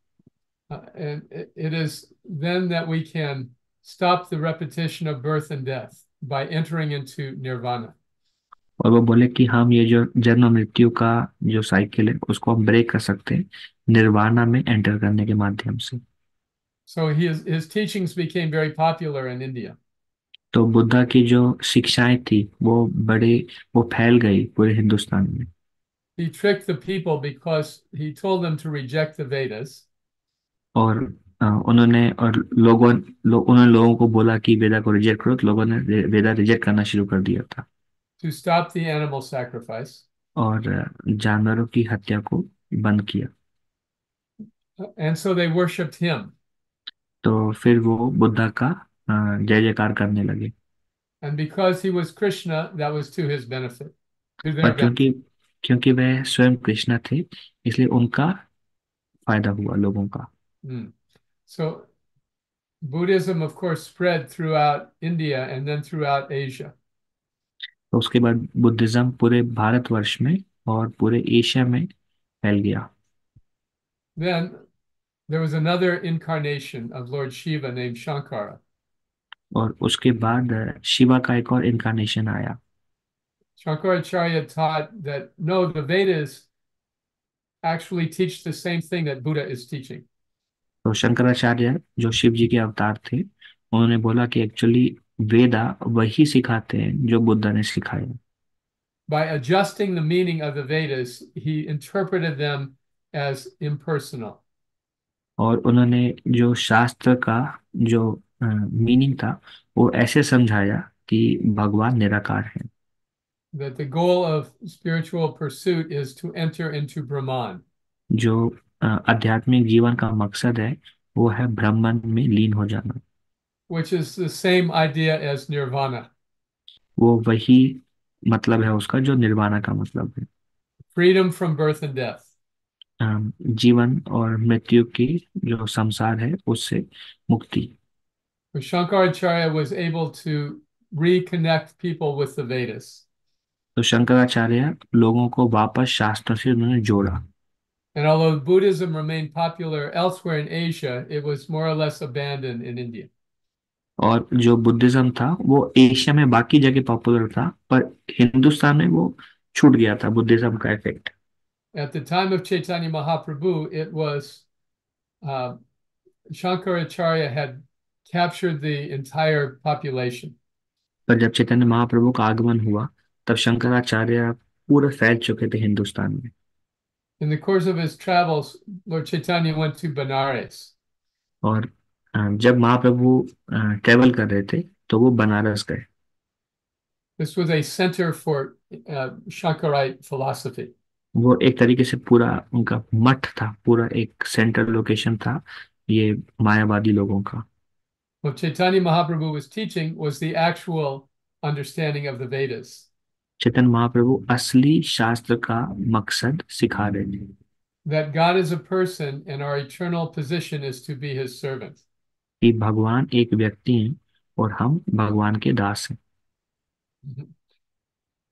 And it is then that we can stop the repetition of birth and death by entering into nirvana. और वो बोले कि हम ये जो जन्म मृत्यु का जो साइकिल है उसको हम ब्रेक कर सकते हैं निर्वाणा में एंटर करने के माध्यम से। So his teachings became very popular in India. तो बुद्धा की जो शिक्षाएं थी वो फैल गई पूरे हिंदुस्तान में। He tricked the people because he told them to reject the Vedas. और उन्होंने लोगों को बोला कि वेदा को रिजेक्ट करो, तो लोगों ने वेदा रिजेक्ट करना शुरू कर दिया था। To stop the animal sacrifice. और जानवरों की हत्या को बंद किया। And so they worshipped him. तो फिर वो बुद्धा का जय जयकार करने लगे। And because he was Krishna, that was to his benefit. to their पर benefit. क्योंकि वह स्वयं कृष्ण थे, इसलिए उनका फायदा हुआ लोगों का। Mm. So Buddhism, of course, spread throughout India and then throughout Asia. तो उसके बाद बुद्धिज्म पूरे भारतवर्ष में और पूरे एशिया में फैल गया। Then there was another incarnation of Lord Shiva named Shankara. और उसके बाद शिवा का एक और इनकारनेशन आया। Shankaracharya taught that no, the Vedas actually teach the same thing that Buddha is teaching. तो शंकराचार्य जो शिव जी के अवतार थे, उन्होंने बोला कि एक्चुअली वेदा वही सिखाते हैं जो बुद्धा ने सिखाया। By adjusting the meaning of the Vedas, he interpreted them as impersonal. और उन्होंने जो शास्त्र का जो मीनिंग था वो ऐसे समझाया कि भगवान निराकार है। That the goal of spiritual pursuit is to enter into Brahman. जो आध्यात्मिक जीवन का मकसद है वो है ब्रह्मन में लीन हो जाना। Which is the same idea as nirvana. वो वही मतलब है उसका जो निर्वाणा का मतलब है। Freedom from birth and death. जीवन और मृत्यु की जो संसार है उससे मुक्ति। So Shankaracharya was able to reconnect people with the Vedas. तो शंकराचार्य लोगों को वापस शास्त्र से उन्होंने जोड़ा। And although Buddhism remained popular elsewhere in Asia, it was more or less abandoned in India. और जो बुद्धिज्म था वो एशिया में बाकी जगह पॉपुलर था, पर हिंदुस्तान में वो छूट गया था बुद्धिज्म का effect. At the time of Chaitanya Mahaprabhu, it was uh, Shankaracharya had captured the entire population. पर जब चैतन्य महाप्रभु का आगमन हुआ तब शंकराचार्य पूरे फैल चुके थे हिंदुस्तान में। In the course of his travels, Lord Chaitanya went to Benares. और जब महाप्रभु ट्रेवल कर रहे थे तो वो बनारस गए। This was a center for Shankarite philosophy. वो एक तरीके से पूरा उनका मठ था, पूरा एक सेंट्रल लोकेशन था ये मायावादी लोगों का। What Chaitanya Mahaprabhu was teaching was the actual understanding of the Vedas. Chaitanya Mahaprabhu असली शास्त्र का मकसद सिखा रहे थे। That God is a person and our eternal position is to be his servant. कि भगवान एक व्यक्ति हैं और हम भगवान के दास हैं।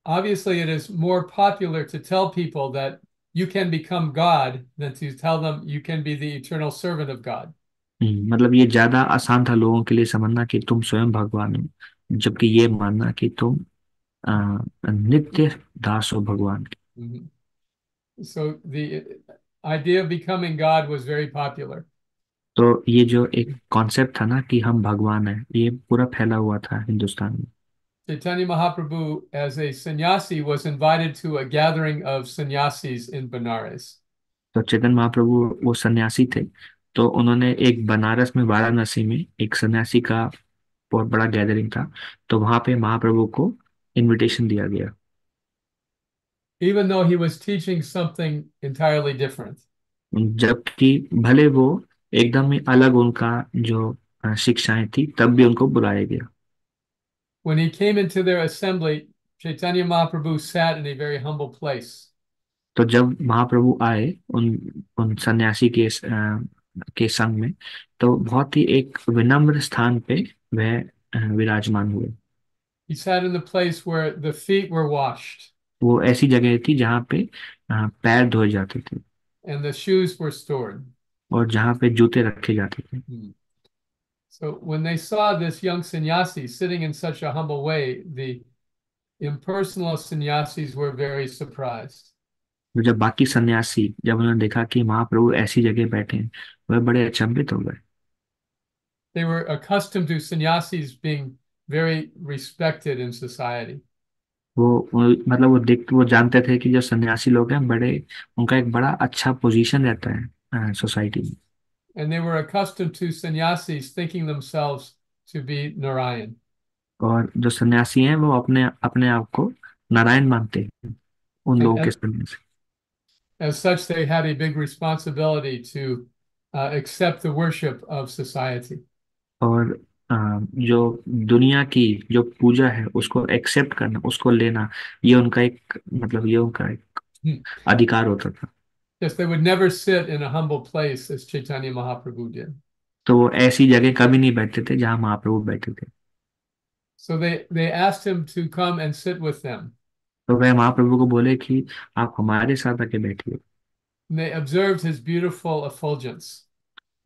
Obviously, it is more popular to tell people that you can become God than to tell them you can be the eternal servant of God. मतलब ये ज्यादा आसान था लोगों के लिए समझना कि तुम स्वयं भगवान हो, जबकि ये मानना कि तुम नित्य दास हो भगवान के। Mhm. So the idea of becoming God was very popular. तो ये जो एक कॉन्सेप्ट था ना कि हम भगवान हैं, ये पूरा फैला हुआ था हिंदुस्तान में। Chaitanya Mahaprabhu, as a sannyasi, was invited to a gathering of sannyasis in Benares. तो चैतन्य महाप्रभु वो सन्यासी थे, तो उन्होंने एक बनारस में वाराणसी में एक सन्यासी का बहुत बड़ा गैदरिंग था, तो वहां पे महाप्रभु को इनविटेशन दिया गया। Even though he was teaching something entirely different. जबकि भले वो एकदम ही अलग उनका जो शिक्षाएं थी, तब भी उनको बुलाया गया। When he came into their assembly, Chaitanya Mahaprabhu sat in a very humble place. तो जब महाप्रभु आए उन उन सन्यासी के संग में, तो बहुत ही एक विनम्र स्थान पे वह विराजमान हुए। He sat in the place where the feet were washed वो ऐसी जगह थी जहाँ पे पैर धोए जाते थे and the shoes were stored. और जहाँ पे जूते रखे जाते थे। So when they saw this young sannyasi sitting in such a humble way, the impersonal sannyasis were very surprised. तो जब बाकी सन्यासी जब उन्होंने देखा कि महाप्रभु ऐसी जगह बैठे हैं, वह बड़े अचंभित हो गए। They were accustomed to sannyasis being very respected in society. मतलब वो जानते थे कि जो सन्यासी लोग हैं बड़े, उनका एक बड़ा अच्छा पोजीशन रहता है सोसाइटी में। And they were accustomed to sannyasis thinking themselves to be Narayan. और जो सन्यासी हैं वो अपने अपने आप को नारायण मानते हैं उन And लोगों के सामने से। as such, they had a big responsibility to accept the worship of society. और जो दुनिया की जो पूजा है उसको एक्सेप्ट करना, उसको लेना, ये उनका एक मतलब ये उनका एक Hmm. अधिकार होता था। Yes, they would never sit in a humble place as Chaitanya Mahaprabhu did. तो वो ऐसी जगह कभी नहीं बैठते थे जहां महाप्रभु बैठे थे। So they asked him to come and sit with them. तो वह महाप्रभु को बोले कि आप हमारे साथ आके बैठिए। And they observed his beautiful effulgence.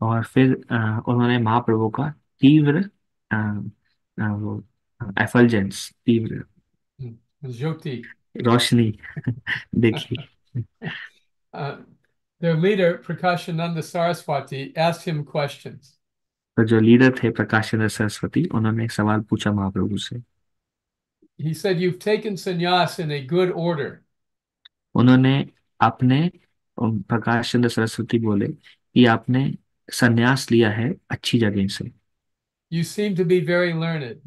और फिर उन्होंने महाप्रभु का तीव्र वो एफल्जेंस, तीव्र Hmm. Jyoti. रोशनी देखी। Uh, their leader, Prakashananda Saraswati, asked him questions. तो जो लीडर थे प्रकाश चंद्र सरस्वती, उन्होंने एक सवाल पूछा महाप्रभु से। He said, "You've taken sannyas in a good order. उन्होंने अपने प्रकाश चंद्र सरस्वती बोले कि आपने संन्यास लिया है अच्छी जगह से। You seem to be very learned.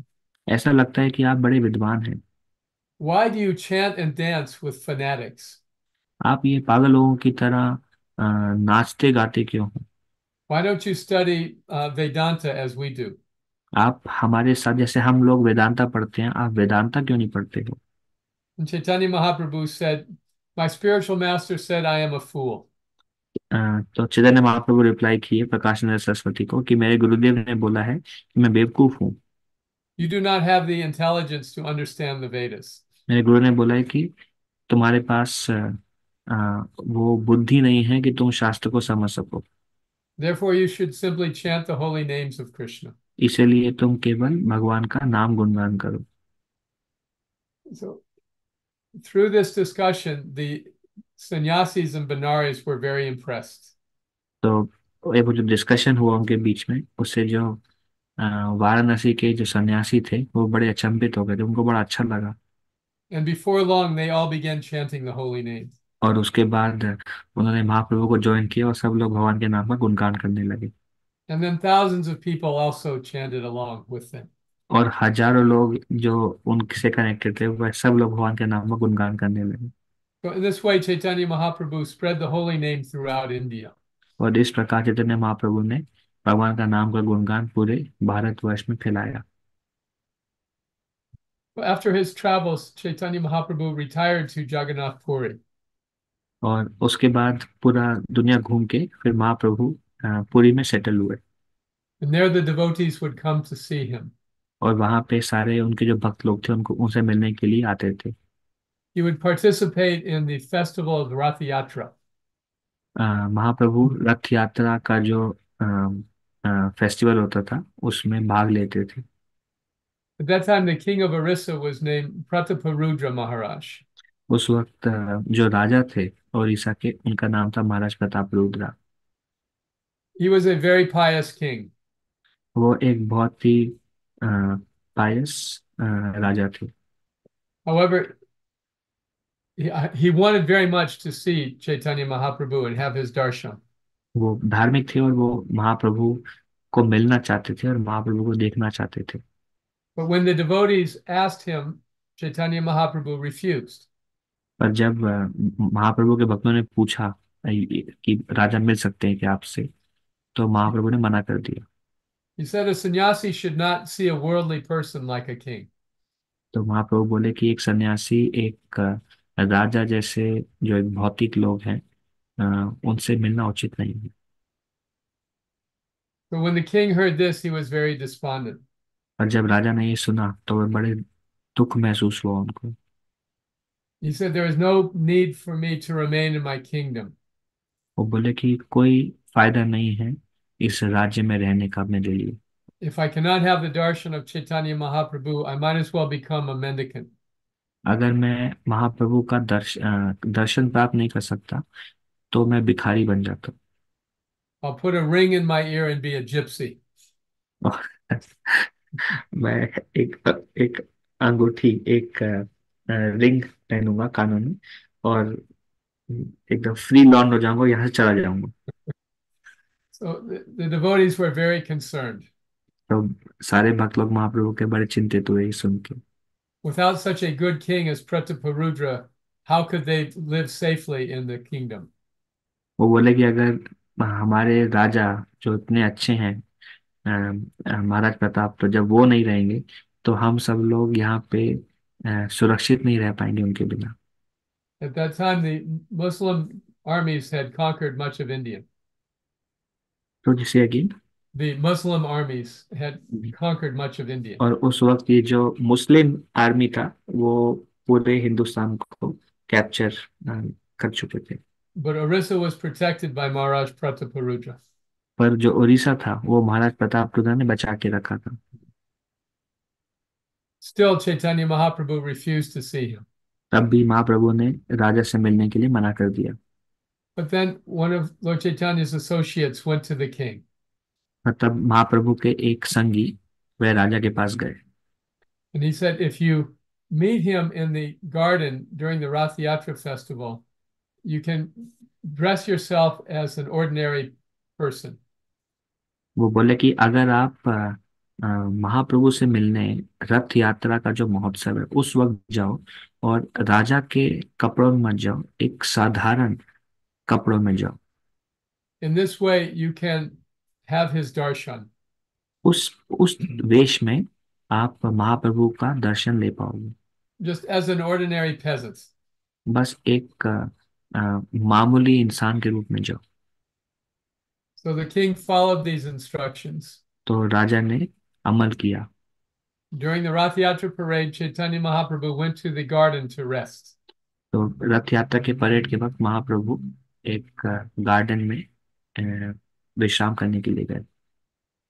ऐसा लगता है कि आप बड़े विद्वान हैं। Why do you chant and dance with fanatics? आप ये पागल लोगों की तरह नाचते गाते क्यों हो? Why don't you study Vedanta as we do?" आप हमारे साथ, जैसे हम लोग वेदांता पढ़ते हैं, आप वेदांता क्यों नहीं पढ़ते हो? And Chaitanya Mahaprabhu said, "My spiritual master said I am a fool." तो चैतन्य महाप्रभु रिप्लाई किए प्रकाश चंद्र सरस्वती को कि मेरे गुरुदेव ने बोला है कि मैं बेवकूफ हूँ। You do not have the intelligence to understand the Vedas. मेरे गुरु ने बोला है कि तुम्हारे पास वो बुद्धि नहीं है कि तुम शास्त्र को समझ सको। Therefore, you should simply chant the holy names of Krishna. इसीलिए तुम केवल भगवान का नाम गुणगान करो। So, through this discussion, the sannyasis in Benares were very impressed. तो ये वो जो डिस्कशन हुआ उनके बीच में, उससे जो अ, वाराणसी के जो सन्यासी थे वो बड़े अचंभित हो गए थे, उनको बड़ा अच्छा लगा। And before long, they all began chanting the holy names. और उसके बाद उन्होंने महाप्रभु को ज्वाइन किया और सब लोग भगवान के नाम का गुणगान करने लगे। And then thousands of people also chanted along with them. और हजारों लोग जो उनसे कनेक्टेड थे वह सब लोग भगवान के नाम का गुणगान करने लगे। So in this way, Chaitanya Mahaprabhu spread the holy name throughout India. और इस प्रकार चैतन्य महाप्रभु ने भगवान का नाम का गुणगान पूरे भारतवर्ष में फैलाया। After his travels, Chaitanya Mahaprabhu retired to Jagannath Puri. और उसके बाद पूरा दुनिया घूम के फिर महाप्रभु पुरी में सेटल हुए। And there the devotees would come to see him. और वहां पे सारे उनके जो भक्त लोग थे उनको उनसे मिलने के लिए आते थे। He would participate in the festival of Rath Yatra. महाप्रभु रथ यात्रा का जो फेस्टिवल होता था उसमें भाग लेते थे। At that time, the king of Orissa was named Prataparudra Maharaj. उस वक्त जो राजा थे उड़ीसा के, उनका नाम था महाराज Pratap Rudra. He was a very pious king. वो एक बहुत ही पायस राजा थे। However, he wanted very much to see Chaitanya Mahaprabhu and have his darshan. वो धार्मिक थे और वो महाप्रभु को मिलना चाहते थे और महाप्रभु को देखना चाहते थे। But when the devotees asked him, Chaitanya Mahaprabhu refused. पर जब महाप्रभु के भक्तों ने पूछा कि राजा मिल सकते हैं क्या आपसे, तो महाप्रभु ने मना कर दिया। He said a sannyasi should not see a worldly person like a king. तो महाप्रभु बोले कि एक सन्यासी एक राजा जैसे जो एक भौतिक लोग हैं उनसे मिलना उचित नहीं है। But when the king heard this, he was very despondent. और जब राजा ने ये सुना तो वह बड़े दुख महसूस हुआ उनको। He said, "There is no need for me to remain in my kingdom. वो बोले कि कोई फायदा नहीं है इस राज्य में रहने का मेरे लिए। If I cannot have the darshan of Chaitanya Mahaprabhu, I might as well become a mendicant." अगर मैं महाप्रभु का दर्शन प्राप्त नहीं कर सकता तो मैं भिखारी बन जाता। I'll put a ring in my ear and be a gypsy. मैं एक एक अंगूठी, एक रिंग पहनूंगा कानों में और एकदम फ्री लॉन्ड हो जाऊंगा, यहाँ से चला जाऊंगा। So the devotees were very concerned. तो सारे भक्त लोग महाप्रभु के बड़े चिंतित हुए ये सुन के। Without such a good king as Prataparudra, how could they live safely in the kingdom? वो बोले कि अगर हमारे राजा जो इतने अच्छे हैं महाराज प्रताप, तो जब वो नहीं रहेंगे तो हम सब लोग यहाँ पे सुरक्षित नहीं रह पाएंगे उनके बिना। At that time, the Muslim armies had conquered much of India. तो जिसे again, The Muslim armies had conquered much of India. और उस वक्त ये जो मुस्लिम आर्मी था वो पूरे हिंदुस्तान को कैप्चर कर चुके थे। But Orissa was protected by Maharaj Prataparudra. पर जो उड़ीसा था वो महाराज प्रताप रुद्र ने बचा के रखा था। Still, Chaitanya Mahaprabhu refused to see him. तब भी महाप्रभु ने राजा से मिलने के लिए मना कर दिया। But then one of Lord Chaitanya's associates went to the king. और तब महाप्रभु के एक संगी वह राजा के पास गए। And he said, if you meet him in the garden during the Rath Yatra festival, you can dress yourself as an ordinary person. वो बोले कि अगर आप महाप्रभु से मिलने रथ यात्रा का जो महोत्सव है उस वक्त जाओ और राजा के कपड़ों में मत जाओ, एक साधारण कपड़ों में जाओ। In this way, you can have his darshan. उस वेश में आप महाप्रभु का दर्शन ले पाओगे। Just as an ordinary peasant. बस एक मामूली इंसान के रूप में जाओ। So the king followed these instructions. तो राजा ने अमल किया। During the Rath Yatra parade, Chaitanya Mahaprabhu went to the garden to rest. तो रथ यात्रा के परेड के वक्त महाप्रभु एक गार्डन में विश्राम करने के लिए गए।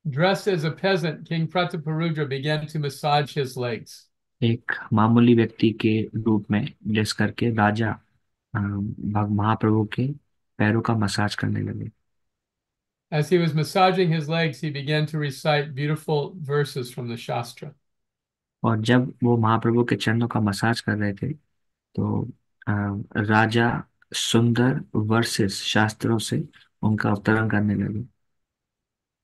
Dressed as a peasant, King Prataparudra began to massage his legs. एक मामूली व्यक्ति के रूप में ड्रेस करके राजा महाप्रभु के पैरों का मसाज करने लगे। As he was massaging his legs, he began to recite beautiful verses from the Shastra. और जब वो महाप्रभु के चरणों का मसाज कर रहे थे तो राजा सुंदर वर्सेस शास्त्रों से उनका अवतरण करने लगे।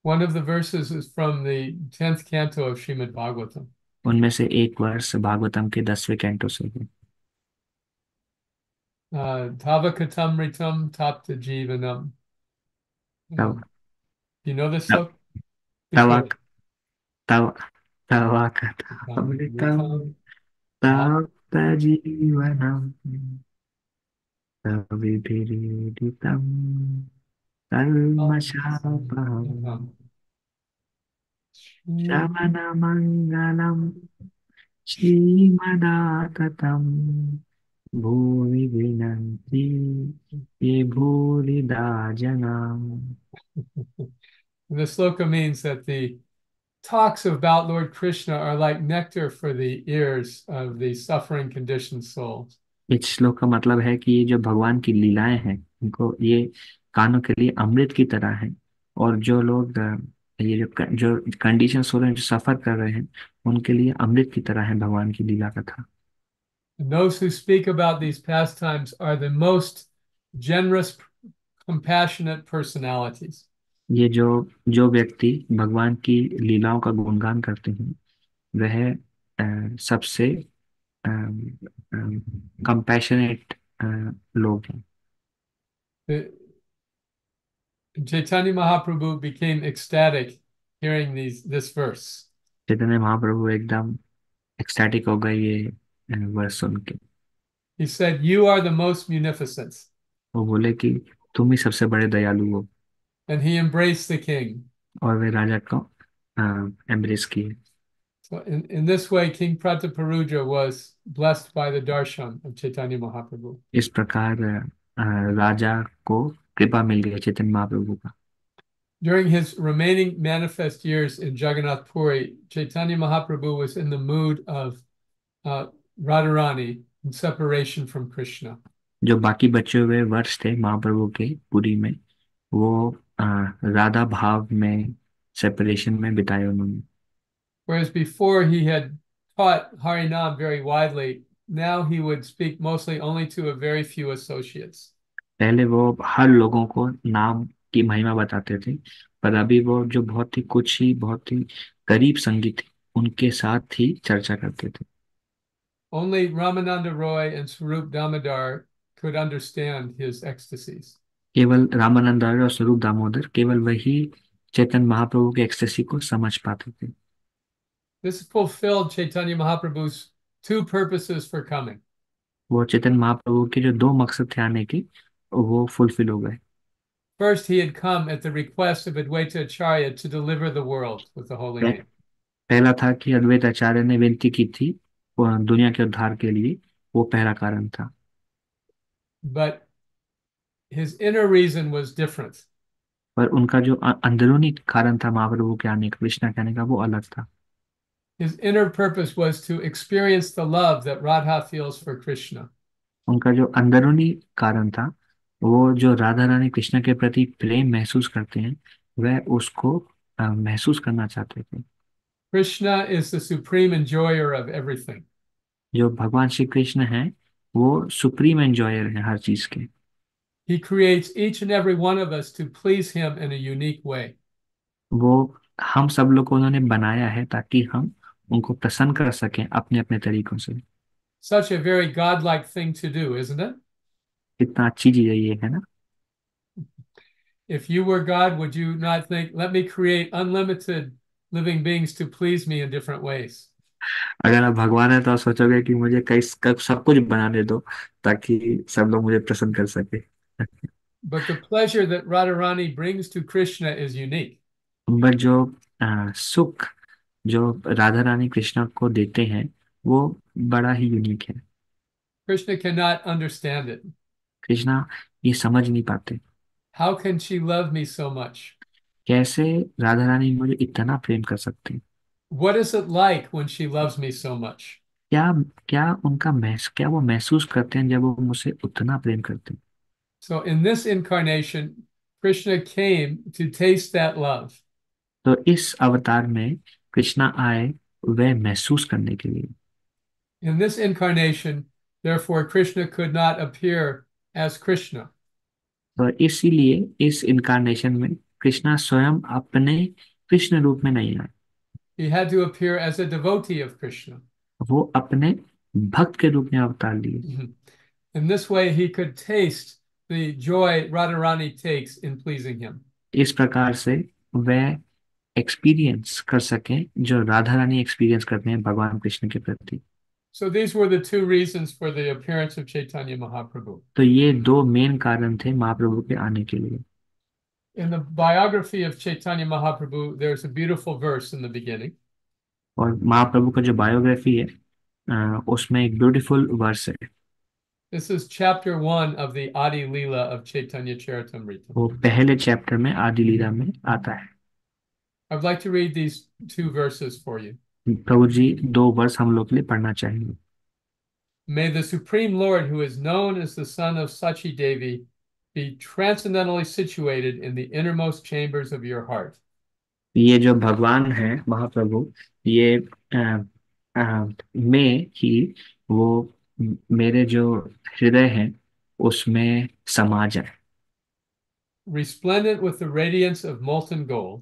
One of the verses is from the 10th canto of Srimad Bhagavatam. उनमें से एक वर्ष भागवतम के 10वें कैंटो से है। Tava katam ritam tapta jivanam. तव You know this sloka? Please Tawa go. तव तवा कथामृतम तप्त जीवनम तविधिरीडितम कल्मषापहम् श्रवणमङ्गलम् श्रीमदाततम् भूरि विनन्ति ये भूरिदा जना। The sloka means that the talks about Lord Krishna are like nectar for the ears of the suffering conditioned souls. इस श्लोक का मतलब है कि ये जो भगवान की लीलाएं हैं इनको ये कानों के लिए अमृत की तरह है, और जो लोग ये जो कंडीशंस हो रहे हैं, जो सफर कर रहे हैं, उनके लिए अमृत की तरह है भगवान की लीला कथा। And those who speak about these pastimes are the most generous, compassionate personalities. ये जो व्यक्ति भगवान की लीलाओं का गुणगान करते हैं वह सबसे कंपैशनेट लोग हैं। Chaitanya Mahaprabhu became ecstatic hearing this verse. Chaitanya Mahaprabhu एकदम एक्सटैटिक हो गए ये वर्स सुन के। He said, "You are the most munificent." वो बोले कि तुम ही सबसे बड़े दयालु हो। And he embraced the king. और वे राजा को एम्ब्रेस किए। So in this way, King Prataparudra was blessed by the darshan of Chaitanya Mahaprabhu. इस प्रकार राजा को कृपा मिल गई चैतन्य महाप्रभु का। During his remaining manifest years in Jagannath Puri, Chaitanya Mahaprabhu was in the mood of Radharani in separation from Krishna. जो बाकी बचे हुए वर्ष थे महाप्रभु के पुरी में, वो राधा भाव में सेपरेशन में बिताए उन्होंने। Whereas before he had taught Harinam very widely, now he would speak mostly only to a very few associates. पहले वो हर लोगों को नाम की महिमा बताते थे, पर अभी वो जो बहुत ही करीब संगी थे उनके साथ ही चर्चा करते थे। Only Ramananda Roy and Swarup Damodar could understand his ecstasies. केवल रामानंद और स्वरूप दामोदर केवल वही चैतन्य महाप्रभु के एक्सटेसी को समझ पाते थे। This fulfilled Chaitanya Mahaprabhu's two purposes for coming. वो चैतन्य महाप्रभु के जो दो मकसद थे आने के, वो फुलफिल हो गए। First, he had come at the request of Advaita Acharya to deliver the world with the holy पह- name. पहला था कि अद्वैत आचार्य ने विनती की थी वो दुनिया के उद्धार के लिए, वो पहला कारण था। But his inner reason was different. पर उनका जो अंदरूनी कारण था महाप्रभु के आने का, कृष्णा के आने का, वो अलग था। His inner purpose was to experience the love that Radha feels for Krishna. उनका जो अंदरूनी कारण था, वो जो राधा रानी कृष्ण के प्रति प्रेम महसूस करते हैं, वह उसको महसूस करना चाहते थे। Krishna is the supreme enjoyer of everything. जो भगवान श्री कृष्ण हैं, वो सुप्रीम एंजॉयर हैं हर चीज के। He creates each and every one of us to please him in a unique way. वो हम सब लोग को उन्होंने बनाया है ताकि हम उनको प्रसन्न कर सकें अपने अपने तरीकों से। Such a very godlike thing to do, isn't it? कितना अच्छी चीज है ये, है ना? If you were God, would you not think, let me create unlimited living beings to please me in different ways? अगर आप भगवान है तो आप सोचोगे कि मुझे कई सब कुछ बनाने दो ताकि सब लोग मुझे प्रसन्न कर सके। But the pleasure that Radharani brings to Krishna is unique. But जो सुख जो राधा रानी कृष्ण को देते हैं, वो बड़ा ही यूनिक है। Krishna cannot understand it. Krishna ये समझ नहीं पाते, How can she love me so much? कैसे राधा रानी मुझे इतना प्रेम कर सकते हैं। What is it like when she loves me so much? क्या क्या क्या वो महसूस करते हैं जब वो मुझसे उतना प्रेम करते हैं। So in this incarnation, Krishna came to taste that love. तो इस अवतार में कृष्णा आए वह महसूस करने के लिए। In this incarnation, therefore, Krishna could not appear as Krishna. तो इसीलिए इस इनकारनेशन में कृष्णा स्वयं अपने कृष्ण रूप में नहीं आए, He had to appear as a devotee of Krishna. वो अपने भक्त के रूप में अवतार लिए। In this way, he could taste the joy Radharani takes in pleasing him. इस प्रकार से वह एक्सपीरियंस कर सकें जो राधा रानी एक्सपीरियंस करते हैं भगवान कृष्ण के प्रति। So these were the two reasons for the appearance of Chaitanya Mahaprabhu. तो ये दो मेन कारण थे महाप्रभु के आने के लिए। In the biography of Chaitanya Mahaprabhu, there's a beautiful verse in the beginning. और महाप्रभु का जो बायोग्राफी है, उसमें एक ब्यूटीफुल वर्स है। This is chapter 1 of the Adi Leela of Chaitanya Charitamrita. वो पहले चैप्टर में आदि लीला में आता है। I'd like to read these two verses for you. प्रभु जी दो वर्स हम लोग के लिए पढ़ना चाहेंगे। May the Supreme Lord, who is known as the son of Sachi Devi, be transcendentally situated in the innermost chambers of your heart. ये जो भगवान है महाप्रभु, ये में ही वो मेरे जो हृदय है उसमें समा जाए। Resplendent with the radiance of molten gold,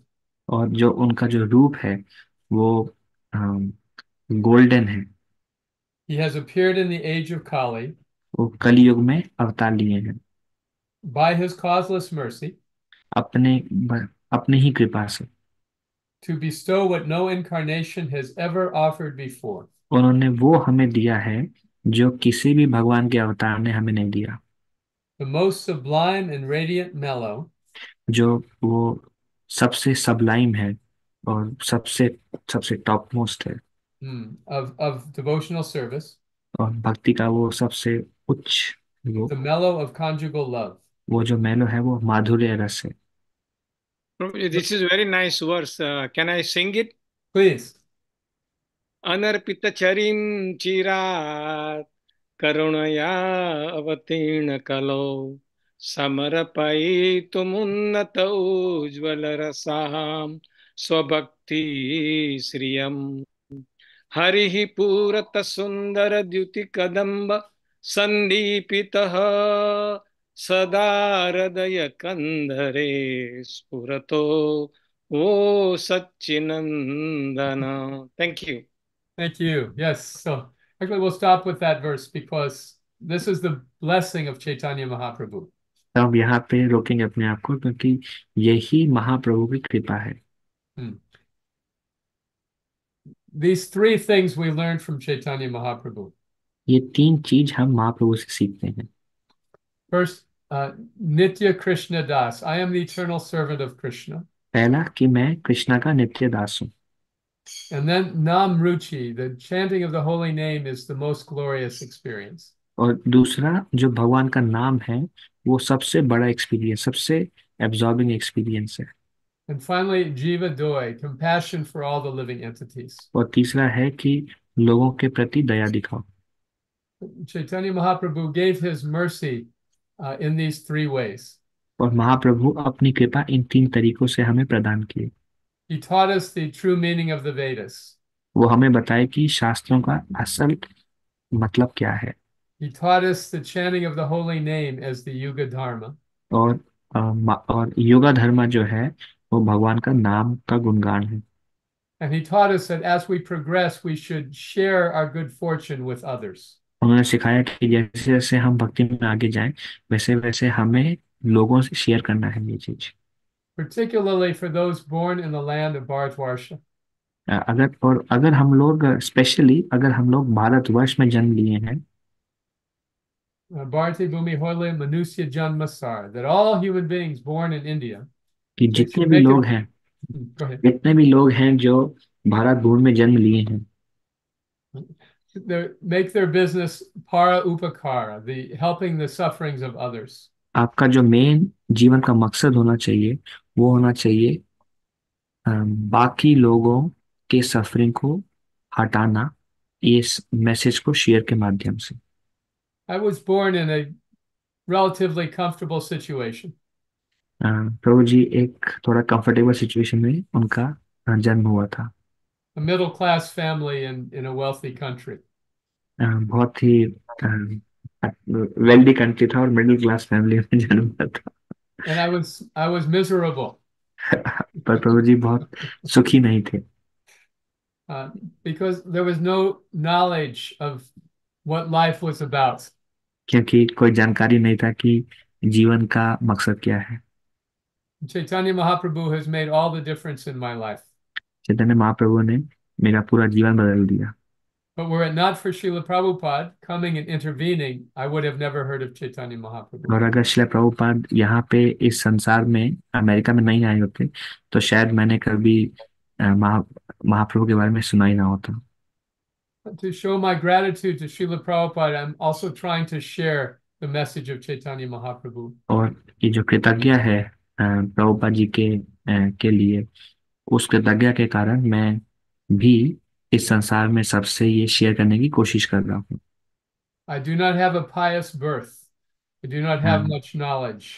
और जो उनका जो रूप है वो गोल्डन है। he has appeared in the age of Kali वो कलयुग में अवतार लिए हैं by his causeless mercy अपने अपने ही कृपा से। to bestow what no incarnation has ever offered before. उन्होंने वो हमें दिया है जो किसी भी भगवान के अवतार ने हमें नहीं दिया। The most sublime and radiant mellow जो वो सबसे सबलाइम है और सबसे सबसे टॉप मोस्ट है, of devotional service, और भक्ति का वो सबसे उच्च, the mellow of conjugal love. वो जो मेलो है वो माधुर्य रस है। This is very nice verse. Can I sing it? Please. अनर्पित चरिम चिरात करुणया अवतीर्ण कलो समर्पयितुमुन्नत उज्ज्वल रसाम स्वभक्ति श्रियम् हरिः पूरत सुंदर द्युति कदम्ब संदीपितः सदा हृदय कंदरे स्फुरतो ओ सच्चिनंदन। Thank you. Thank you. Yes. So actually, we'll stop with that verse because this is the blessing of Chaitanya Mahaprabhu. तो हम यहाँ पे रोकेंगे अपने आप को, क्योंकि यही महाप्रभु की कृपा है। Hmm. These three things we learned from Chaitanya Mahaprabhu. ये तीन चीज हम महाप्रभु से सीखते हैं। First, Nitya Krishna Das. I am the eternal servant of Krishna. पहला कि मैं कृष्णा का नित्य दास हूँ। And then Nam Ruchi, the chanting of the holy name is the most glorious experience. और दूसरा जो भगवान का नाम है वो सबसे बड़ा एक्सपीरियंस, सबसे एब्जॉर्बिंग एक्सपीरियंस है। And finally, Jiva Doi, compassion for all the living entities. और तीसरा है कि लोगों के प्रति दया दिखाओ। Chaitanya Mahaprabhu gave his mercy in these three ways. और महाप्रभु अपनी कृपा इन तीन तरीकों से हमें प्रदान किए। He taught us the true meaning of the Vedas. वो हमें बताए कि शास्त्रों का असल मतलब क्या है। He taught us the chanting of the holy name as the Yuga Dharma. और और योगा धर्म जो है वो भगवान का नाम का गुणगान है। And he taught us that as we progress, we should share our good fortune with others. उन्होंने सिखाया कि जैसे जैसे हम भक्ति में आगे जाएं वैसे वैसे हमें लोगों से शेयर करना है ये चीज। Particularly for those born in the land of Bharatvarsha. अगर हम लोग स्पेशली अगर हम लोग भारतवर्ष में जन्म लिए हैं, Bharati Bhumi Hoyle Manusya Janmasar, that all human beings born in India, कि they should make it. Go ahead. जितने भी लोग हैं जो भारत भूमि में जन्म लिए हैं, Make their business para upakara, the helping the sufferings of others. आपका जो मेन जीवन का मकसद होना चाहिए वो होना चाहिए बाकी लोगों के सफरिंग को हटाना, इस मैसेज को शेयर के माध्यम से। I was born in a relatively comfortable situation. प्रभु जी एक थोड़ा कंफर्टेबल सिचुएशन में उनका जन्म हुआ था। A middle class family in a wealthy country. बहुत ही वेल्दी कंट्री था और मिडिल क्लास फैमिली में जन्म हुआ था। And I was miserable पर प्रभु जी बहुत सुखी नहीं थे, because there was no knowledge of what life was about. क्योंकि कोई जानकारी नहीं था कि जीवन का मकसद क्या है। Chaitanya Mahaprabhu has made all the difference in my life. Chaitanya Mahaprabhu ने मेरा पूरा जीवन बदल दिया। But were it not for Srila Prabhupada coming and intervening, I would have never heard of Chaitanya Mahaprabhu. और अगर शिला प्रभुपाद यहाँ पे इस संसार में अमेरिका में नहीं आए होते तो शायद मैंने कभी महाप्रभु के बारे में सुना ही ना होता। To show my gratitude to Srila Prabhupada, I'm also trying to share the message of Chaitanya Mahaprabhu. और ये जो कृतज्ञ है प्रभुपाद जी के लिए, उस कृतज्ञता के कारण मैं भी इस संसार में सबसे ये शेयर करने की कोशिश कर रहा हूँ। I do not have a pious birth. I do not have much knowledge.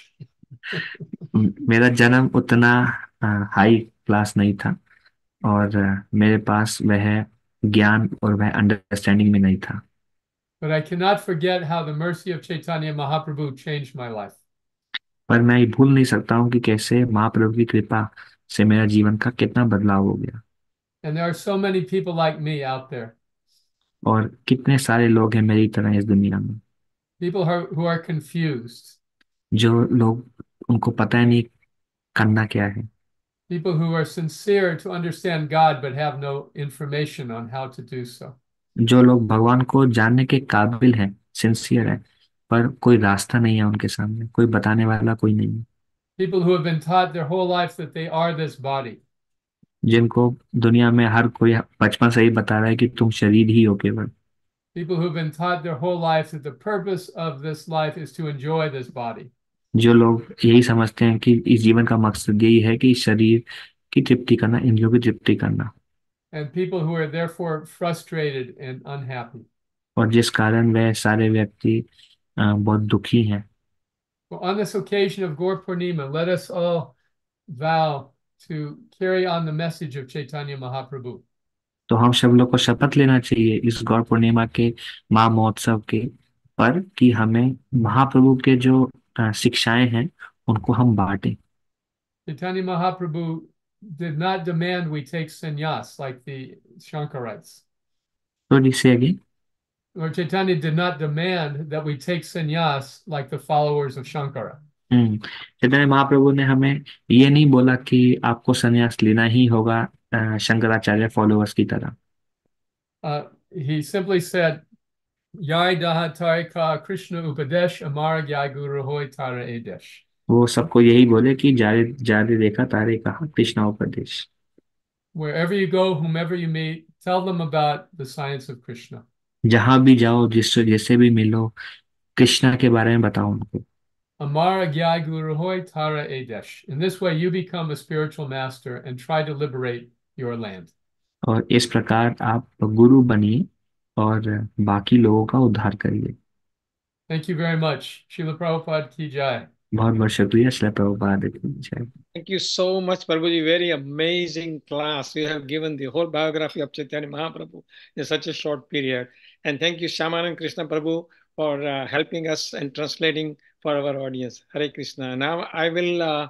मेरा जन्म उतना हाई क्लास नहीं था और मेरे पास वह ज्ञान और वह अंडरस्टैंडिंग में नहीं था। But I cannot forget how the mercy of Chaitanya Mahaprabhu changed my life. पर मैं ये भूल नहीं सकता हूँ कि कैसे महाप्रभु की कृपा से मेरा जीवन का कितना बदलाव हो गया। And there are so many people like me out there. और कितने सारे लोग हैं मेरी तरह इस दुनिया में, People who are confused. जो लोग उनको पता ही नहीं करना क्या है। People who are sincere to understand God but have no information on how to do so. जो लोग भगवान को जानने के काबिल हैं, सिंसियर हैं, पर कोई रास्ता नहीं है उनके सामने, कोई बताने वाला कोई नहीं है। People who have been taught their whole life that they are this body. जिनको दुनिया में हर कोई बचपन से ही बता रहा है कि तुम शरीर ही हो केवल। People who have been taught their whole life that the purpose of this life is to enjoy this body. जो लोग यही समझते हैं कि इस जीवन का मकसद यही है कि शरीर की तृप्ति करना, इंद्रियों की तृप्ति करना। And people who are therefore frustrated and unhappy. और जिस कारण वह सारे व्यक्ति बहुत दुखी हैं। Well, on this occasion of Gaur Purnima, let us all vow to carry on the message of Chaitanya Mahaprabhu. तो हम सब लोग को शपथ लेना चाहिए इस गौर पूर्णिमा के महा महोत्सव के पर कि हमें महाप्रभु के जो शिक्षाएं हैं उनको हम बांटें। Chaitanya Mahaprabhu did not demand we take sannyas like the Shankarites. तो जिससे again, Lord Chaitanya did not demand that we take sannyas like the followers of Shankara. Chaitanya Mahaprabhu ने हमें ये नहीं बोला कि आपको संन्यास लेना ही होगा शंकराचार्य फॉलोअर्स की तरह। He simply said, Yai daha tarika Krishna upadesh amara yai guru hoy tara edesh. वो सबको यही बोले कि जारे जारे देखा तारे कहा कृष्णा उपदेश। Wherever you go, whomever you meet, tell them about the science of Krishna. जहां भी जाओ जिससे जैसे भी मिलो कृष्णा के बारे में बताओ उनको। Amara yai guru hoy tara edesh. In this way, you become a spiritual master and try to liberate your land. और इस प्रकार आप गुरु बनिए और बाकी लोगों का उद्धार करिए। Thank you very much. Srila Prabhupada ki jai. बहुत बहुत शुक्रिया श्री प्रभुपाद की जय। Thank you so much, Prabhuji. Very amazing class. You have given the whole biography of Chaitanya Mahaprabhu in such a short period. And thank you, Shamanand Krishna Prabhu, for helping us and translating for our audience. Hare Krishna. Now I will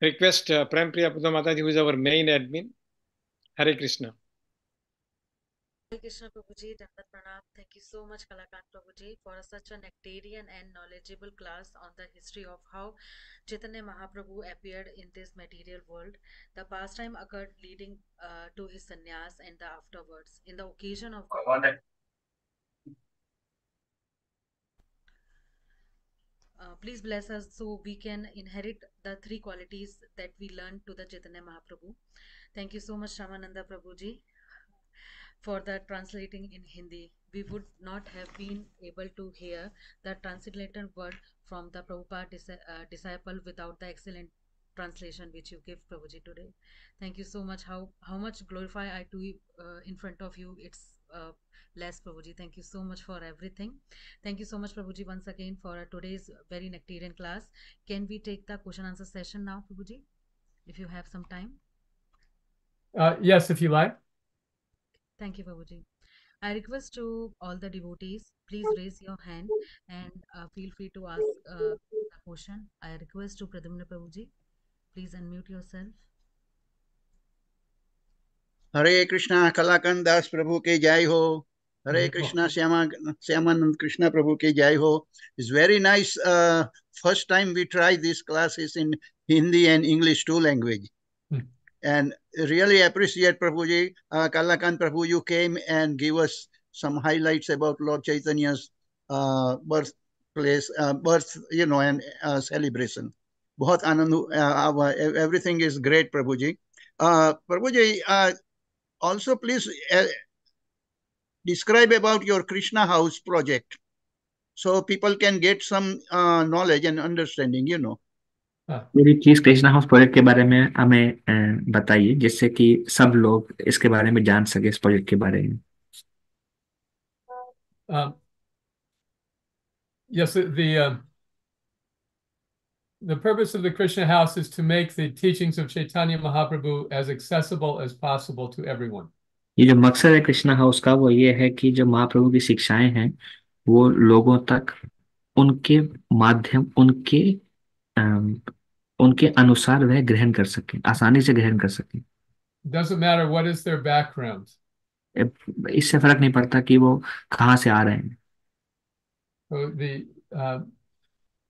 request Prem Priya Pudha Mataji, who is our main admin. Hare Krishna. Hare Krishna Prabhuji, Dandat Pranam. Thank you so much, Kalakant Prabhuji, for such a nectarian and knowledgeable class on the history of how Chaitanya Mahaprabhu appeared in this material world. The pastime occurred leading to his sannyas and the afterwards. In the occasion of please bless us so we can inherit the three qualities that we learned to the Chaitanya Mahaprabhu. Thank you so much, Ramananda Prabhuji, for the translating in Hindi. We would not have been able to hear the translated word from the Prabhupada disciple without the excellent translation which you give Prabhuji today. Thank you so much. How much glorify I to in front of you. It's less, Prabhuji. Thank you so much for everything. Thank you so much, Prabhuji, once again for today's very nectarian class. Can we take the question answer session now, Prabhuji, if you have some time? Yes, if you like. Thank you, Prabhuji. I request to all the devotees, please raise your hand and feel free to ask the question. I request to Pradumna Prabhuji, please unmute yourself. हरे कृष्णा कलाकंद दास प्रभु के जय हो। हरे कृष्णा श्यामानंद कृष्णा प्रभु के जय हो। It's very nice. First time we try these classes in Hindi and English two language. And really appreciate Prabhuji, Kalakant Prabhu, you came and give us some highlights about Lord Chaitanya's birthplace, birth, and celebration. बहुत आनंद, everything is great, Prabhuji. Prabhuji, also please describe about your Krishna House project, so people can get some knowledge and understanding. मेरी please Krishna house project के बारे में हमें बताइए जिससे कि सब लोग इसके बारे में जान सके इस प्रोजेक्ट के बारे में। Yes, the purpose of the Krishna House is to make the teachings of Chaitanya Mahaprabhu as accessible as possible to everyone. ये जो मकसद है कृष्णा हाउस का वो ये है कि जो महाप्रभु की शिक्षाएं हैं वो लोगों तक उनके माध्यम उनके अनुसार वह ग्रहण कर सकें, आसानी से ग्रहण कर सकें। Doesn't matter what is their background. इससे फर्क नहीं पड़ता कि वो कहाँ से आ रहे हैं। So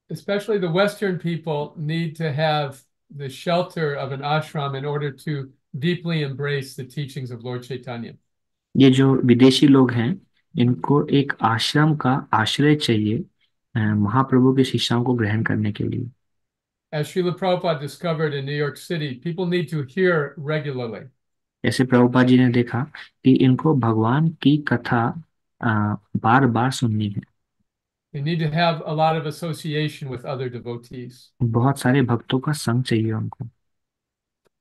especially the Western people need to have the shelter of an ashram in order to deeply embrace the teachings of Lord Chaitanya. ये जो विदेशी लोग हैं इनको एक आश्रम का आश्रय चाहिए महाप्रभु की शिक्षाओं को ग्रहण करने के लिए। As Srila Prabhupada discovered in New York City, people need to hear regularly. जैसे प्रभुपाद जी ने देखा कि इनको भगवान की कथा बार बार सुननी है। They need to have a lot of association with other devotees. बहुत सारे भक्तों का संग चाहिए उनको।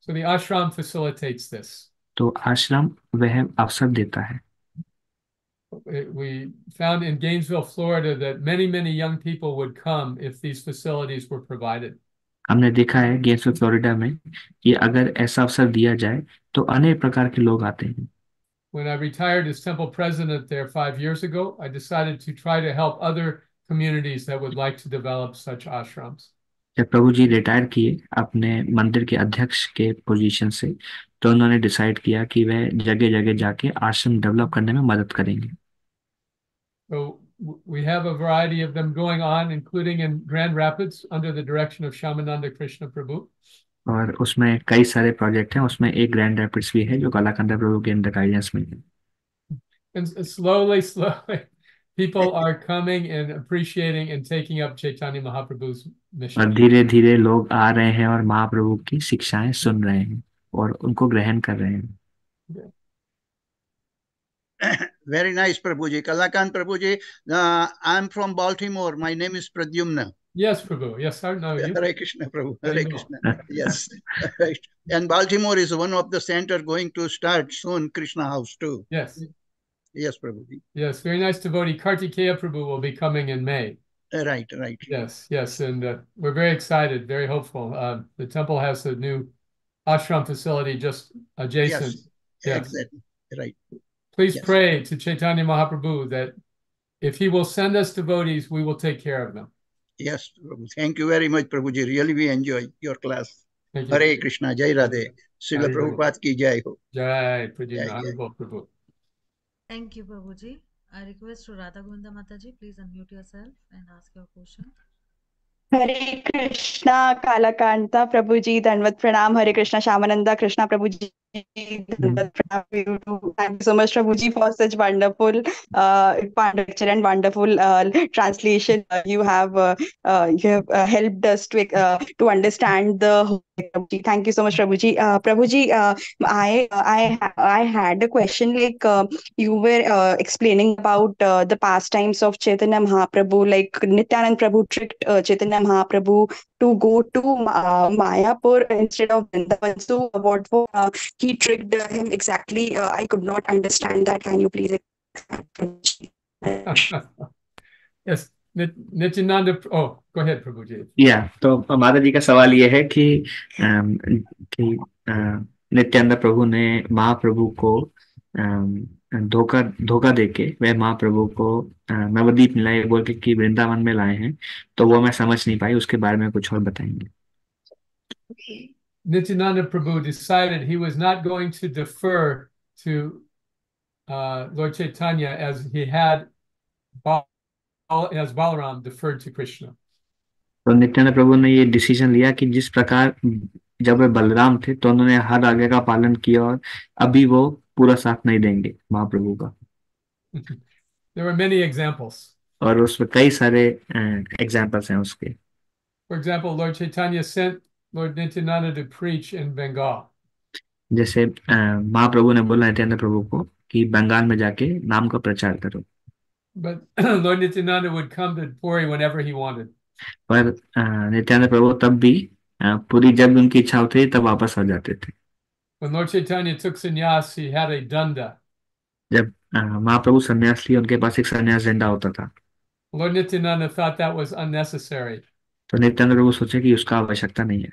So the ashram facilitates this. तो आश्रम वह अवसर देता है। We found in Gainesville, Florida, that many young people would come if these facilities were provided. हमने देखा है गेन्सविल फ्लोरिडा में कि अगर ऐसा अवसर दिया जाए तो अनेक प्रकार के लोग आते हैं। When I retired as temple president there 5 years ago, I decided to try to help other communities that would like to develop such ashrams. जब प्रभु जी रिटायर किए अपने मंदिर के अध्यक्ष के पोजीशन से तो उन्होंने डिसाइड किया कि वह जगह जगह जाके आश्रम डेवलप करने में मदद करेंगे। So we have a variety of them going on, including in Grand Rapids under the direction of Shamananda Krishna Prabhu. और उसमें कई सारे प्रोजेक्ट हैं, उसमें एक ग्रैंड रैपिड्स भी है जो कलाकंदा प्रभु के अंडर गाइडेंस में है। And slowly, people are coming and appreciating and taking up Chaitanya Mahaprabhu's mission. और धीरे धीरे लोग आ रहे हैं और महाप्रभु की शिक्षाएं सुन रहे हैं और उनको ग्रहण कर रहे हैं। Very nice, Prabhuji. Kalakant Prabhuji, I'm from Baltimore. My name is Pradyumna. Yes, Prabhu. Yes, I know you. Hare Krishna, Prabhu. Hare Krishna. Yes. Right. And Baltimore is one of the center going to start soon, Krishna House too. Yes. Yes, Prabhuji. Yes, very nice devotee. Kartikeya Prabhu will be coming in May. Right. Yes. And we're very excited, very hopeful. The temple has a new ashram facility just adjacent. Yes. Exactly. Right. Please pray to Chaitanya Mahaprabhu that if he will send us devotees, we will take care of them. Yes, Prabhu. Thank you very much, Prabhuji. Really, we enjoy your class. Thank you. Hare Krishna, Jai Radhe. Srila Prabhupada ki Jai ho. Jai, Prabhu. Thank you, Prabhuji. I request to Radha Govinda Mataji, please unmute yourself and ask your question. Hare Krishna, Kalakanta Prabhuji, Danvat Pranam, Hare Krishna, Shamananda Krishna Prabhuji, Danvat Pranam to you too. Thank you so much, Prabhuji, for such wonderful lecture and wonderful translation. You have helped us to understand the whole. Prabhuji. Thank you so much, Prabhuji. Prabhuji, I had a question. Like you were explaining about the pastimes of Chaitanya Mahaprabhu, like Nityanand Prabhu tricked Chaitanya Mahaprabhu to go to Mayapur instead of Vrindavan. So what he tricked him exactly? I could not understand that. Can you please explain? Yes, Nityananda. Oh, go ahead, Prabhuji. तो माता जी का सवाल ये है कि नित्यानंद प्रभु ने महाप्रभु को धोखा देके वह महाप्रभु को नवदीप मिलाए बोल के कि वृंदावन में लाए हैं, तो वो मैं समझ नहीं पाई, उसके बारे में कुछ और बताएंगे। Nityananda Prabhu decided he was not going to defer to Lord Chaitanya as he had as Balaram deferred to Krishna. तो नित्यानंद प्रभु ने ये डिसीजन लिया कि जिस प्रकार जब वे बलराम थे तो उन्होंने हर आज्ञा का पालन किया और अभी वो पूरा साथ नहीं देंगे महाप्रभु का। There were many examples. और उसमें कई सारे एग्जाम्पल्स हैं उसके। For example, Lord Chaitanya sent Lord Nityananda to preach in Bengal. जैसे महाप्रभु ने बोला नित्यानंद प्रभु को कि बंगाल में जाके नाम का प्रचार करो। But Lord Nityananda would come to Puri whenever he wanted. पर नित्यानंद प्रभु तब भी पूरी जब उनकी इच्छा होती तब वापस आ जाते थे। When Lord Chaitanya took sannyas, he had a danda. जब महाप्रभु सन्यास लिए उनके पास एक सन्यास झंडा होता था। Lord Nityananda thought that was unnecessary. तो नित्यानंद प्रभु सोचे कि उसका आवश्यकता नहीं है।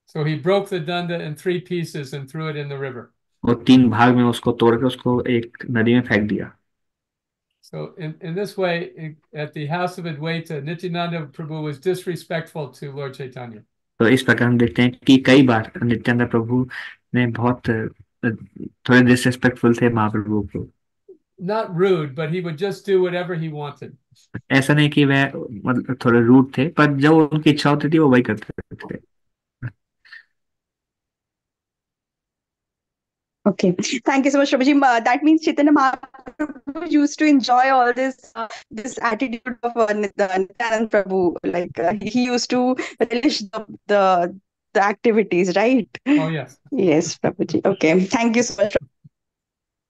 So he broke the danda in 3 pieces and threw it in the river. वो 3 भाग में उसको तोड़ के उसको एक नदी में फेंक दिया। So in this way, at the house of Advaita, Nityananda Prabhu was disrespectful to Lord Chaitanya. तो इस प्रकार हम देखते हैं कि कई बार नित्यानंद प्रभु ने बहुत थोड़े डिसरिस्पेक्टफुल थे महाप्रभु को। Not rude, but he would just do whatever he wanted. ऐसा नहीं कि वह मतलब थोड़े रूड थे, पर जब उनकी इच्छा होती थी वो वही करते थे। Okay, thank you so much, Prabhuji. That means Chaitanya Mahaprabhu used to enjoy all this attitude of Nityanand Prabhu. Like he used to relish the activities, right? Oh yes. Yes, Prabhuji. Okay, thank you so much,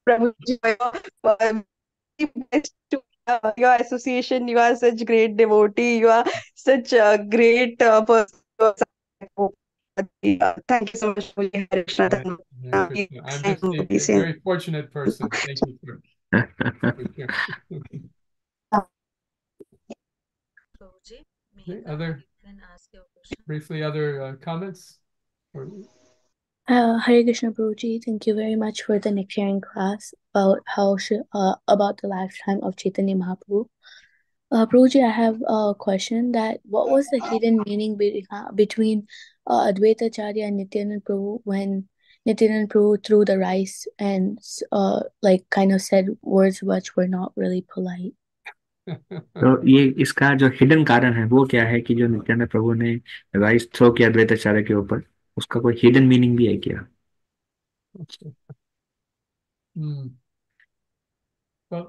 Prabhuji, for your association. You are such great devotee. You are such a great person. Thank you so much, Prabhuji. Hare Krishna. I'm just a very fortunate person. Thank you for Prabhuji, other can ask your question. Briefly, other comments? Hare Krishna Prabhuji, thank you very much for the lecturing class about about the lifetime of Chaitanya Mahaprabhu. Prabhuji, I have a question that what was the hidden meaning between Advaita Acharya and Nityanand Prabhu when Nityanand Prabhu threw the rice and like kind of said words which were not really polite? तो ये इसका जो hidden कारण है वो क्या है कि जो नित्यानंद प्रभु ने राइस थ्रो किया द्वैताचार्य के ऊपर, उसका कोई हिडन मीनिंग भी है क्या? Hmm. Well,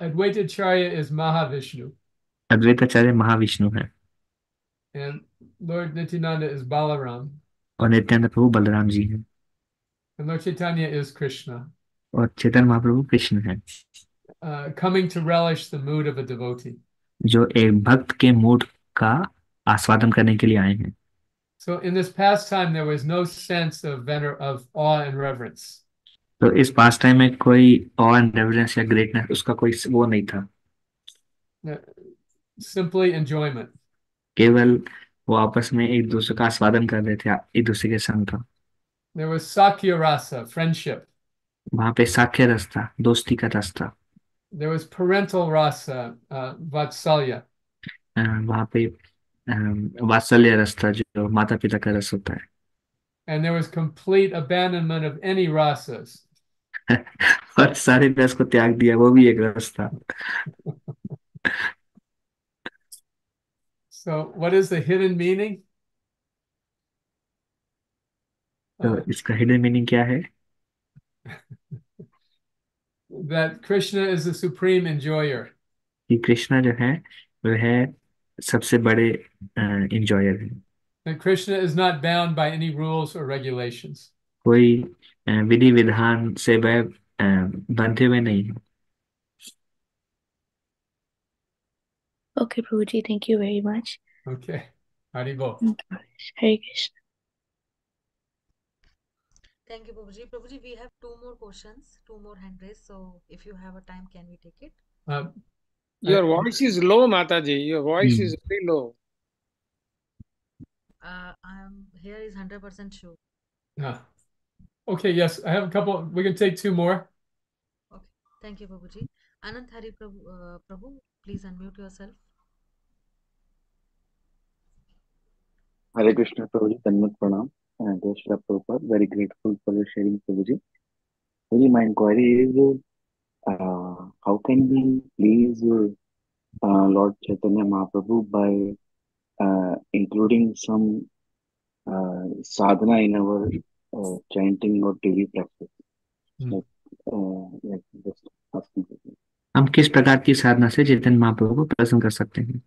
Advaitacharya is Mahavishnu, Advaitacharya Mahavishnu है and Lord Nityananda is Balaram, और नित्यानंद प्रभु बलराम जी हैं and Lord Chaitanya is Krishna, और चैतन्य महाप्रभु कृष्ण है, coming to relish the mood of a devotee. जो एक भक्त के मूड का आस्वादन करने के लिए आए हैं। So in this pastime, there was no sense of awe and reverence. तो इस पास टाइम में कोई ऑ एंड रेवरेंस या ग्रेटनेस उसका कोई वो नहीं था, Simply enjoyment. केवल वो आपस में एक दूसरे का आस्वादन कर रहे थे, एक दूसरे के संग था। There was Sakya rasa, friendship. वहां पे साख्य रस था, दोस्ती का रस था। There was parental rasa, vatsalya. वहां पे वात्सल्य रस था, जो माता पिता का रस होता है। And there was complete abandonment of any rasas. और सारे रस को त्याग दिया, वो भी एक रस था। So what is the hidden meaning? तो इसका हिडन मीनिंग क्या है? That Krishna is the supreme enjoyer. कि कृष्णा जो है वह सबसे बड़े इंजॉयर है। That Krishna is not bound by any rules or regulations. कोई विधि विधान से वह बंधे हुए नहीं है। Okay, Prabhuji, thank you very much. Okay. Haribol. Hare Krishna. Thank you, Prabhuji. Prabhuji, we have two more questions, two more hand raised. So if you have a time, can we take it? Your voice is low, Mataji. Your voice is very low. Here is 100% sure. Okay, yes, I have a couple. We can take two more. Okay, thank you, Prabhuji. Anant Hari Prabhu, please unmute yourself. Hare Krishna, Prabhuji, Tanmat Pranam, and Shri Prabhupada. Very grateful for your sharing, Prabhuji. Prabhuji, my inquiry is, how can we please Lord Chaitanya Mahaprabhu by including some sadhana in our chanting or daily practice? Like just asking. हम किस प्रकार की साधना से चैतन्य महाप्रभु को प्रसन्न कर सकते हैं?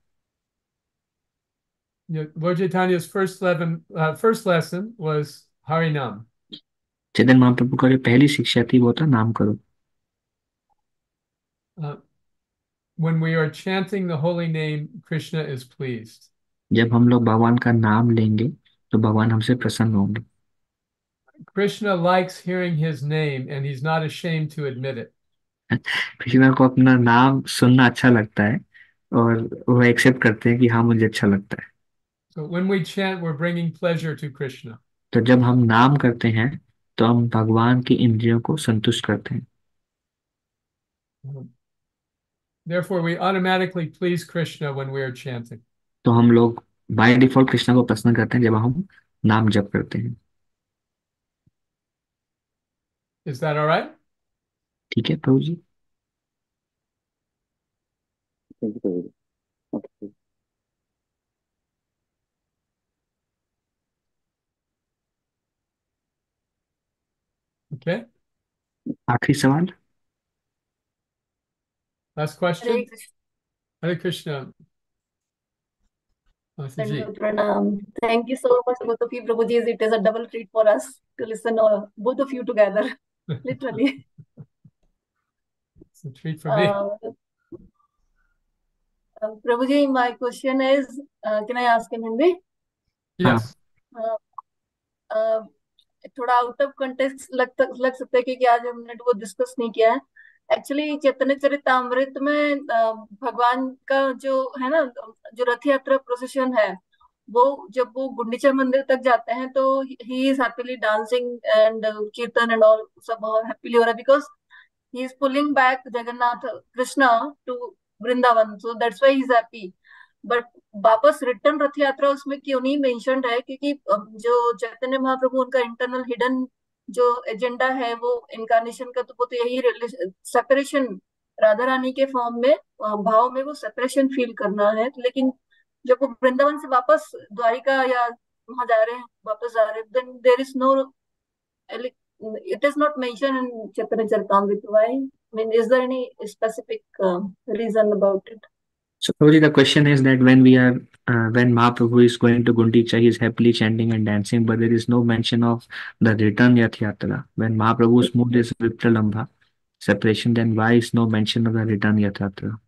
Yeah, Lord Chaitanya's first lesson was Harinam. Chaitanya Mahaprabhu का जो पहली शिक्षा थी वो था नाम करो। When we are chanting the holy name, Krishna is pleased. जब हम लोग भगवान का नाम लेंगे तो भगवान हमसे प्रसन्न होंगे। Krishna likes hearing his name and he's not ashamed to admit it. Krishna को अपना नाम सुनना अच्छा लगता है और वो एक्सेप्ट करते हैं कि हाँ मुझे अच्छा लगता है। So when we chant, we're bringing pleasure to Krishna. तो जब हम नाम करते हैं तो हम भगवान की इंद्रियों को संतुष्ट करते हैं। Therefore, we automatically please Krishna when we are chanting. तो हम लोग बाय डिफॉल्ट कृष्णा को प्रसन्न करते हैं जब हम नाम जप करते हैं। Is that all right? ठीक है प्रभु जी। Thank you, Prabhuji. Okay. Okay. आखिरी सवाल। Last question. Hare Krishna. Hare Krishna. Mataji. Pranam. Thank you so much, both of you, Prabhuji. It is a double treat for us to listen both of you together, literally. It's a treat for me. Prabhuji, my question is, can I ask in Hindi? Yes. थोड़ा out of context लग सकता है क्योंकि आज हमने वो discuss नहीं किया है। एक्चुअली चैतन्य चरितामृत में भगवान का जो है ना, जो रथ यात्रा प्रोसेशन है, वो जब वो गुंडीचा मंदिर तक जाते हैं तो he is happily dancing and kirtan and all, सब बहुत हैप्पीली हो रहा है because he is pulling back Jagannath Krishna to Vrindavan, so that's why he is happy. But वापस रिटर्न रथ यात्रा उसमें क्यों नहीं मेंशन्ड है? क्योंकि जो चैतन्य महाप्रभु उनका इंटरनल हिडन जो एजेंडा है वो इनकारनेशन का, तो वो तो यही सेपरेशन राधा रानी के फॉर्म में भाव में वो सेपरेशन फील करना है, लेकिन जब वो वृंदावन से वापस द्वारिका या वहां जा रहे हैं, वापस जा रहे हैं, then there is no, it is not mentioned in Chaitanya Charitamrita. Why? I mean, is there any specific reason about it? So probably the question is that when Mahaprabhu is going to Gundicha, he is happily chanting and dancing, but there is no mention of the return Yath Yatra. When Mahaprabhu's mood is Vipralambha, separation, then why is no mention of the return Yath Yatra?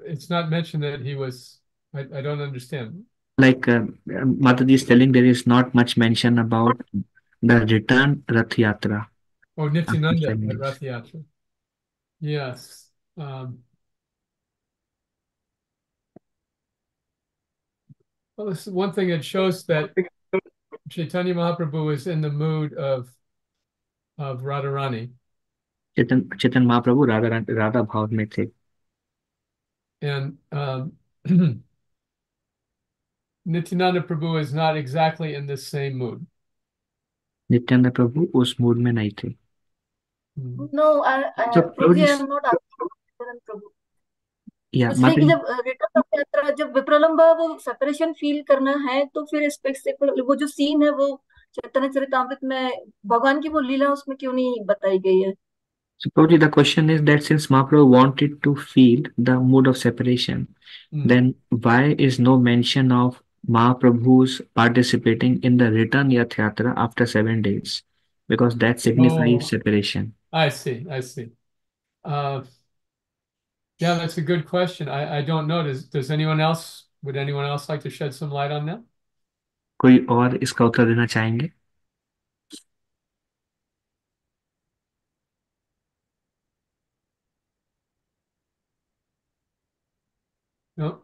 It's not mentioned that he was. I don't understand. Like Mataji is telling, there is not much mention about the return Rath Yatra. Oh, after Nityananda 7 at days. Rath Yatra. Yes. Well, this is one thing that shows that Chaitanya Mahaprabhu is in the mood of Radharani. Chetan Mahaprabhu Radha भाव में थे. And Nityananda Prabhu is not exactly in this same mood. Nityanand प्रभु उस mood में नहीं थे. No, So Prabhuji, I Prabhuji, am not asking Nityananda Prabhu. yeah, इसलिए कि Mataji, जब रिटर्न ऑफ यात्रा, जब विप्रलंबा वो सेपरेशन फील करना है, तो फिर स्पेसिफिक वो जो सीन है वो चैतन्य चरितामृत में भगवान की वो लीला उसमें क्यों नहीं बताई गई है? so Prabhuji, the question is that since Mahaprabhu wanted to feel the mood of separation, then why is no mention of Mahaprabhu's participating in the return Yath Yatra after 7 days? Because that signifies separation. I see. Yeah, that's a good question. I don't know. Does anyone else, would anyone else like to shed some light on that? कोई और इसका उत्तर देना चाहेंगे? No?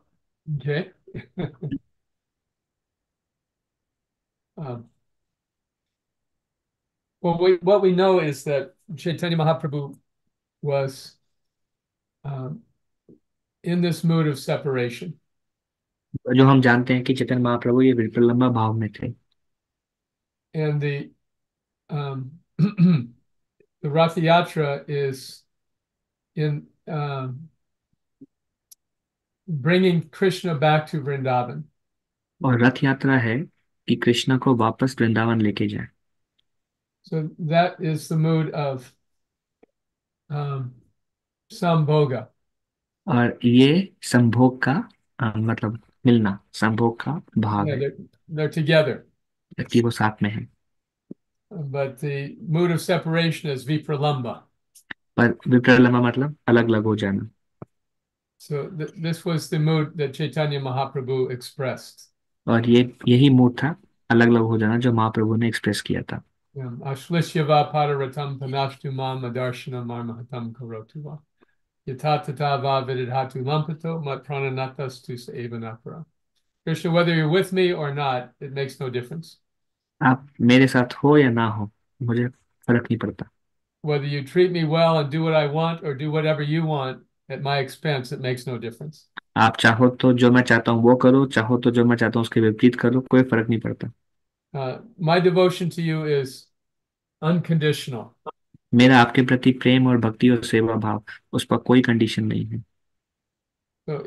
Okay. Well, what we know is that Chaitanya Mahaprabhu was in this mood of separation. जो हम जानते हैं कि चैतन्य महाप्रभु ये विप्रलंबा भाव में थे. And the the Rath Yatra is in bringing Krishna back to Vrindavan. और रथ यात्रा है कि कृष्ण को वापस वृंदावन लेके जाए. So that is the mood of Sambhoga. और ये संभोग का मतलब मिलना, संभोग का भाव है. They're together. व्यक्ति वो साथ में है. But the mood of separation is Vipralamba. पर विप्रलंबा मतलब अलग अलग हो जाना. So this was the mood that Chaitanya Mahaprabhu expressed. और यही मूड था, अलग अलग हो जाना, जो महाप्रभु ने एक्सप्रेस किया था. Ashlishyava padaratam panashtu mam adarshanam marmahatam karotu va. Yatatata va vididhatu lampato mat prananatas sa eva napara. Krishna, whether you're with me or not, it makes no difference. आप मेरे साथ हो या ना हो, मुझे फर्क नहीं पड़ता. Whether you treat me well and do what I want or do whatever you want at my expense, it makes no difference. आप चाहो तो जो मैं चाहता हूँ वो करो, चाहो तो जो मैं चाहता हूँ उसके विपरीत करो, कोई फर्क नहीं पड़ता. My devotion to you is unconditional. मेरा आपके प्रति प्रेम और भक्ति और सेवा भाव, उस पर कोई कंडीशन नहीं है. So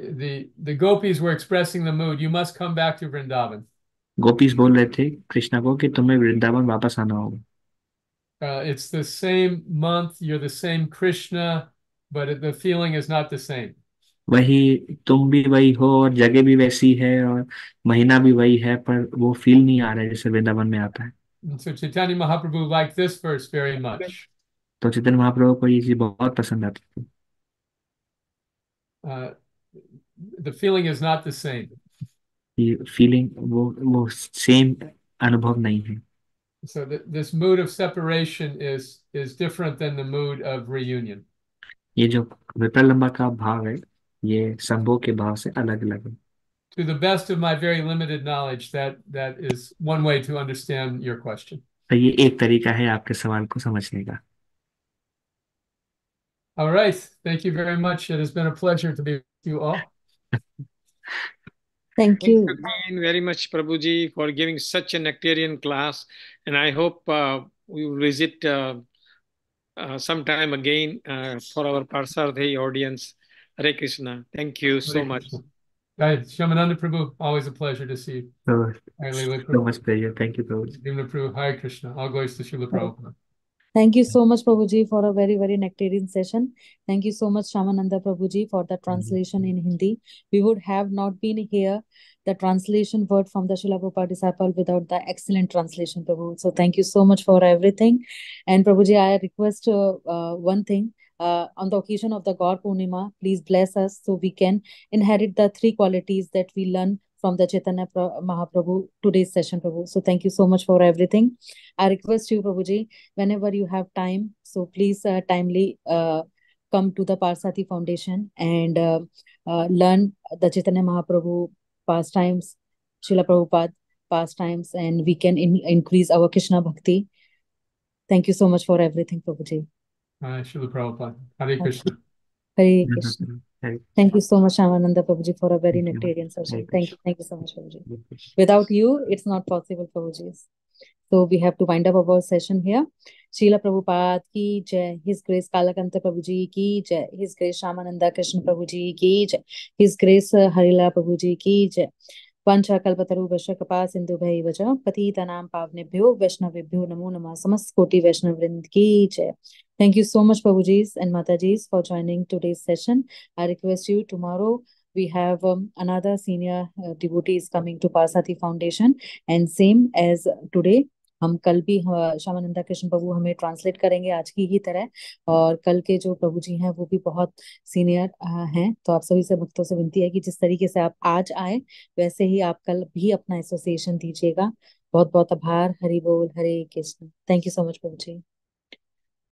the gopis were expressing the mood, you must come back to Vrindavan. Gopis बोल रहे थे कृष्णा को कि तुम्हें वृंदावन वापस आना होगा. It's the same month, you're the same Krishna, but the feeling is not the same. वही तुम भी वही हो और जगह भी वैसी है और महीना भी वही है, पर वो फील नहीं आ रहा है जैसे वृंदावन में आता है. And so Chaitanya Mahaprabhu liked this verse very much. तो चैतन्य महाप्रभु को ये चीज बहुत पसंद आती थी. The feeling is not the same. ये फीलिंग वो सेम अनुभव नहीं है. So this mood of separation is different than the mood of reunion. ये जो विप्रलंबा का भाव है, ये संभोग के भाव से अलग अलग है. To the best of my very limited knowledge, that is one way to understand your question. तो ये एक तरीका है आपके सवाल को समझने का. All right. Thank you very much. It has been a pleasure to be with you all. Thank you. Thank you again very much, Prabhuji, for giving such a nectarian class. And I hope we will visit sometime again for our Partsarthi audience. Hare Krishna. Thank you so Hare much. Krishna. Right, Shamananda Prabhu, always a pleasure to see you. So, Hi, Leela so much pleasure. Thank you, Prabhuji. Dimna Prabhu, Hare Krishna. All glories to Srila Prabhupada. Thank you so much, Prabhuji, for a very, very nectarian session. Thank you so much, Shamananda Prabhuji, for the translation in Hindi. We would have not been here, the translation word from the Srila Prabhupada disciple, without the excellent translation, Prabhu. So thank you so much for everything. And Prabhuji, I request one thing. On the occasion of the God Purnima, please bless us so we can inherit the three qualities that we learn from the Chaitanya Mahaprabhu today's session, Prabhu. So thank you so much for everything. I request you, Prabhuji, whenever you have time, so please timely come to the Partsarthi Foundation and learn the Chaitanya Mahaprabhu pastimes, Srila Prabhupada pastimes, and we can increase our Krishna Bhakti. Thank you so much for everything, Prabhuji. Srila Prabhupada. Hare Krishna. Hare Krishna. Thank you so much, Shamananda Prabhuji, for a very nectarian session. Thank you so much, Prabhuji. Without you, it's not possible, Prabhuji. So we have to wind up our session here. Srila Prabhupada ki jai, His Grace Kalakanta Prabhuji ki jai, His Grace Shamananda Krishna Prabhuji ki jai, His Grace Harila Prabhuji ki jai. Vancha kalpataru vasha kapa sindhu bhai vaja patitanam pavnebhyo vaishnavebhyo namo namah samast koti vaishnav vrind ki jai. Thank you so much, Prabhujis and Matajis, for joining today's session. I request you, tomorrow we have another senior devotee is coming to Partsarthi Foundation, and same as today, हम कल भी श्यामानंदा कृष्ण प्रभु हमें translate करेंगे आज की ही तरह, और कल के जो प्रभु जी हैं वो भी बहुत सीनियर हैं। तो आप सभी से भक्तों से विनती है कि जिस तरीके से आप आज आए वैसे ही आप कल भी अपना एसोसिएशन दीजिएगा। बहुत बहुत आभार। हरि बोल। Hare Krishna. Thank you so much प्रभु जी।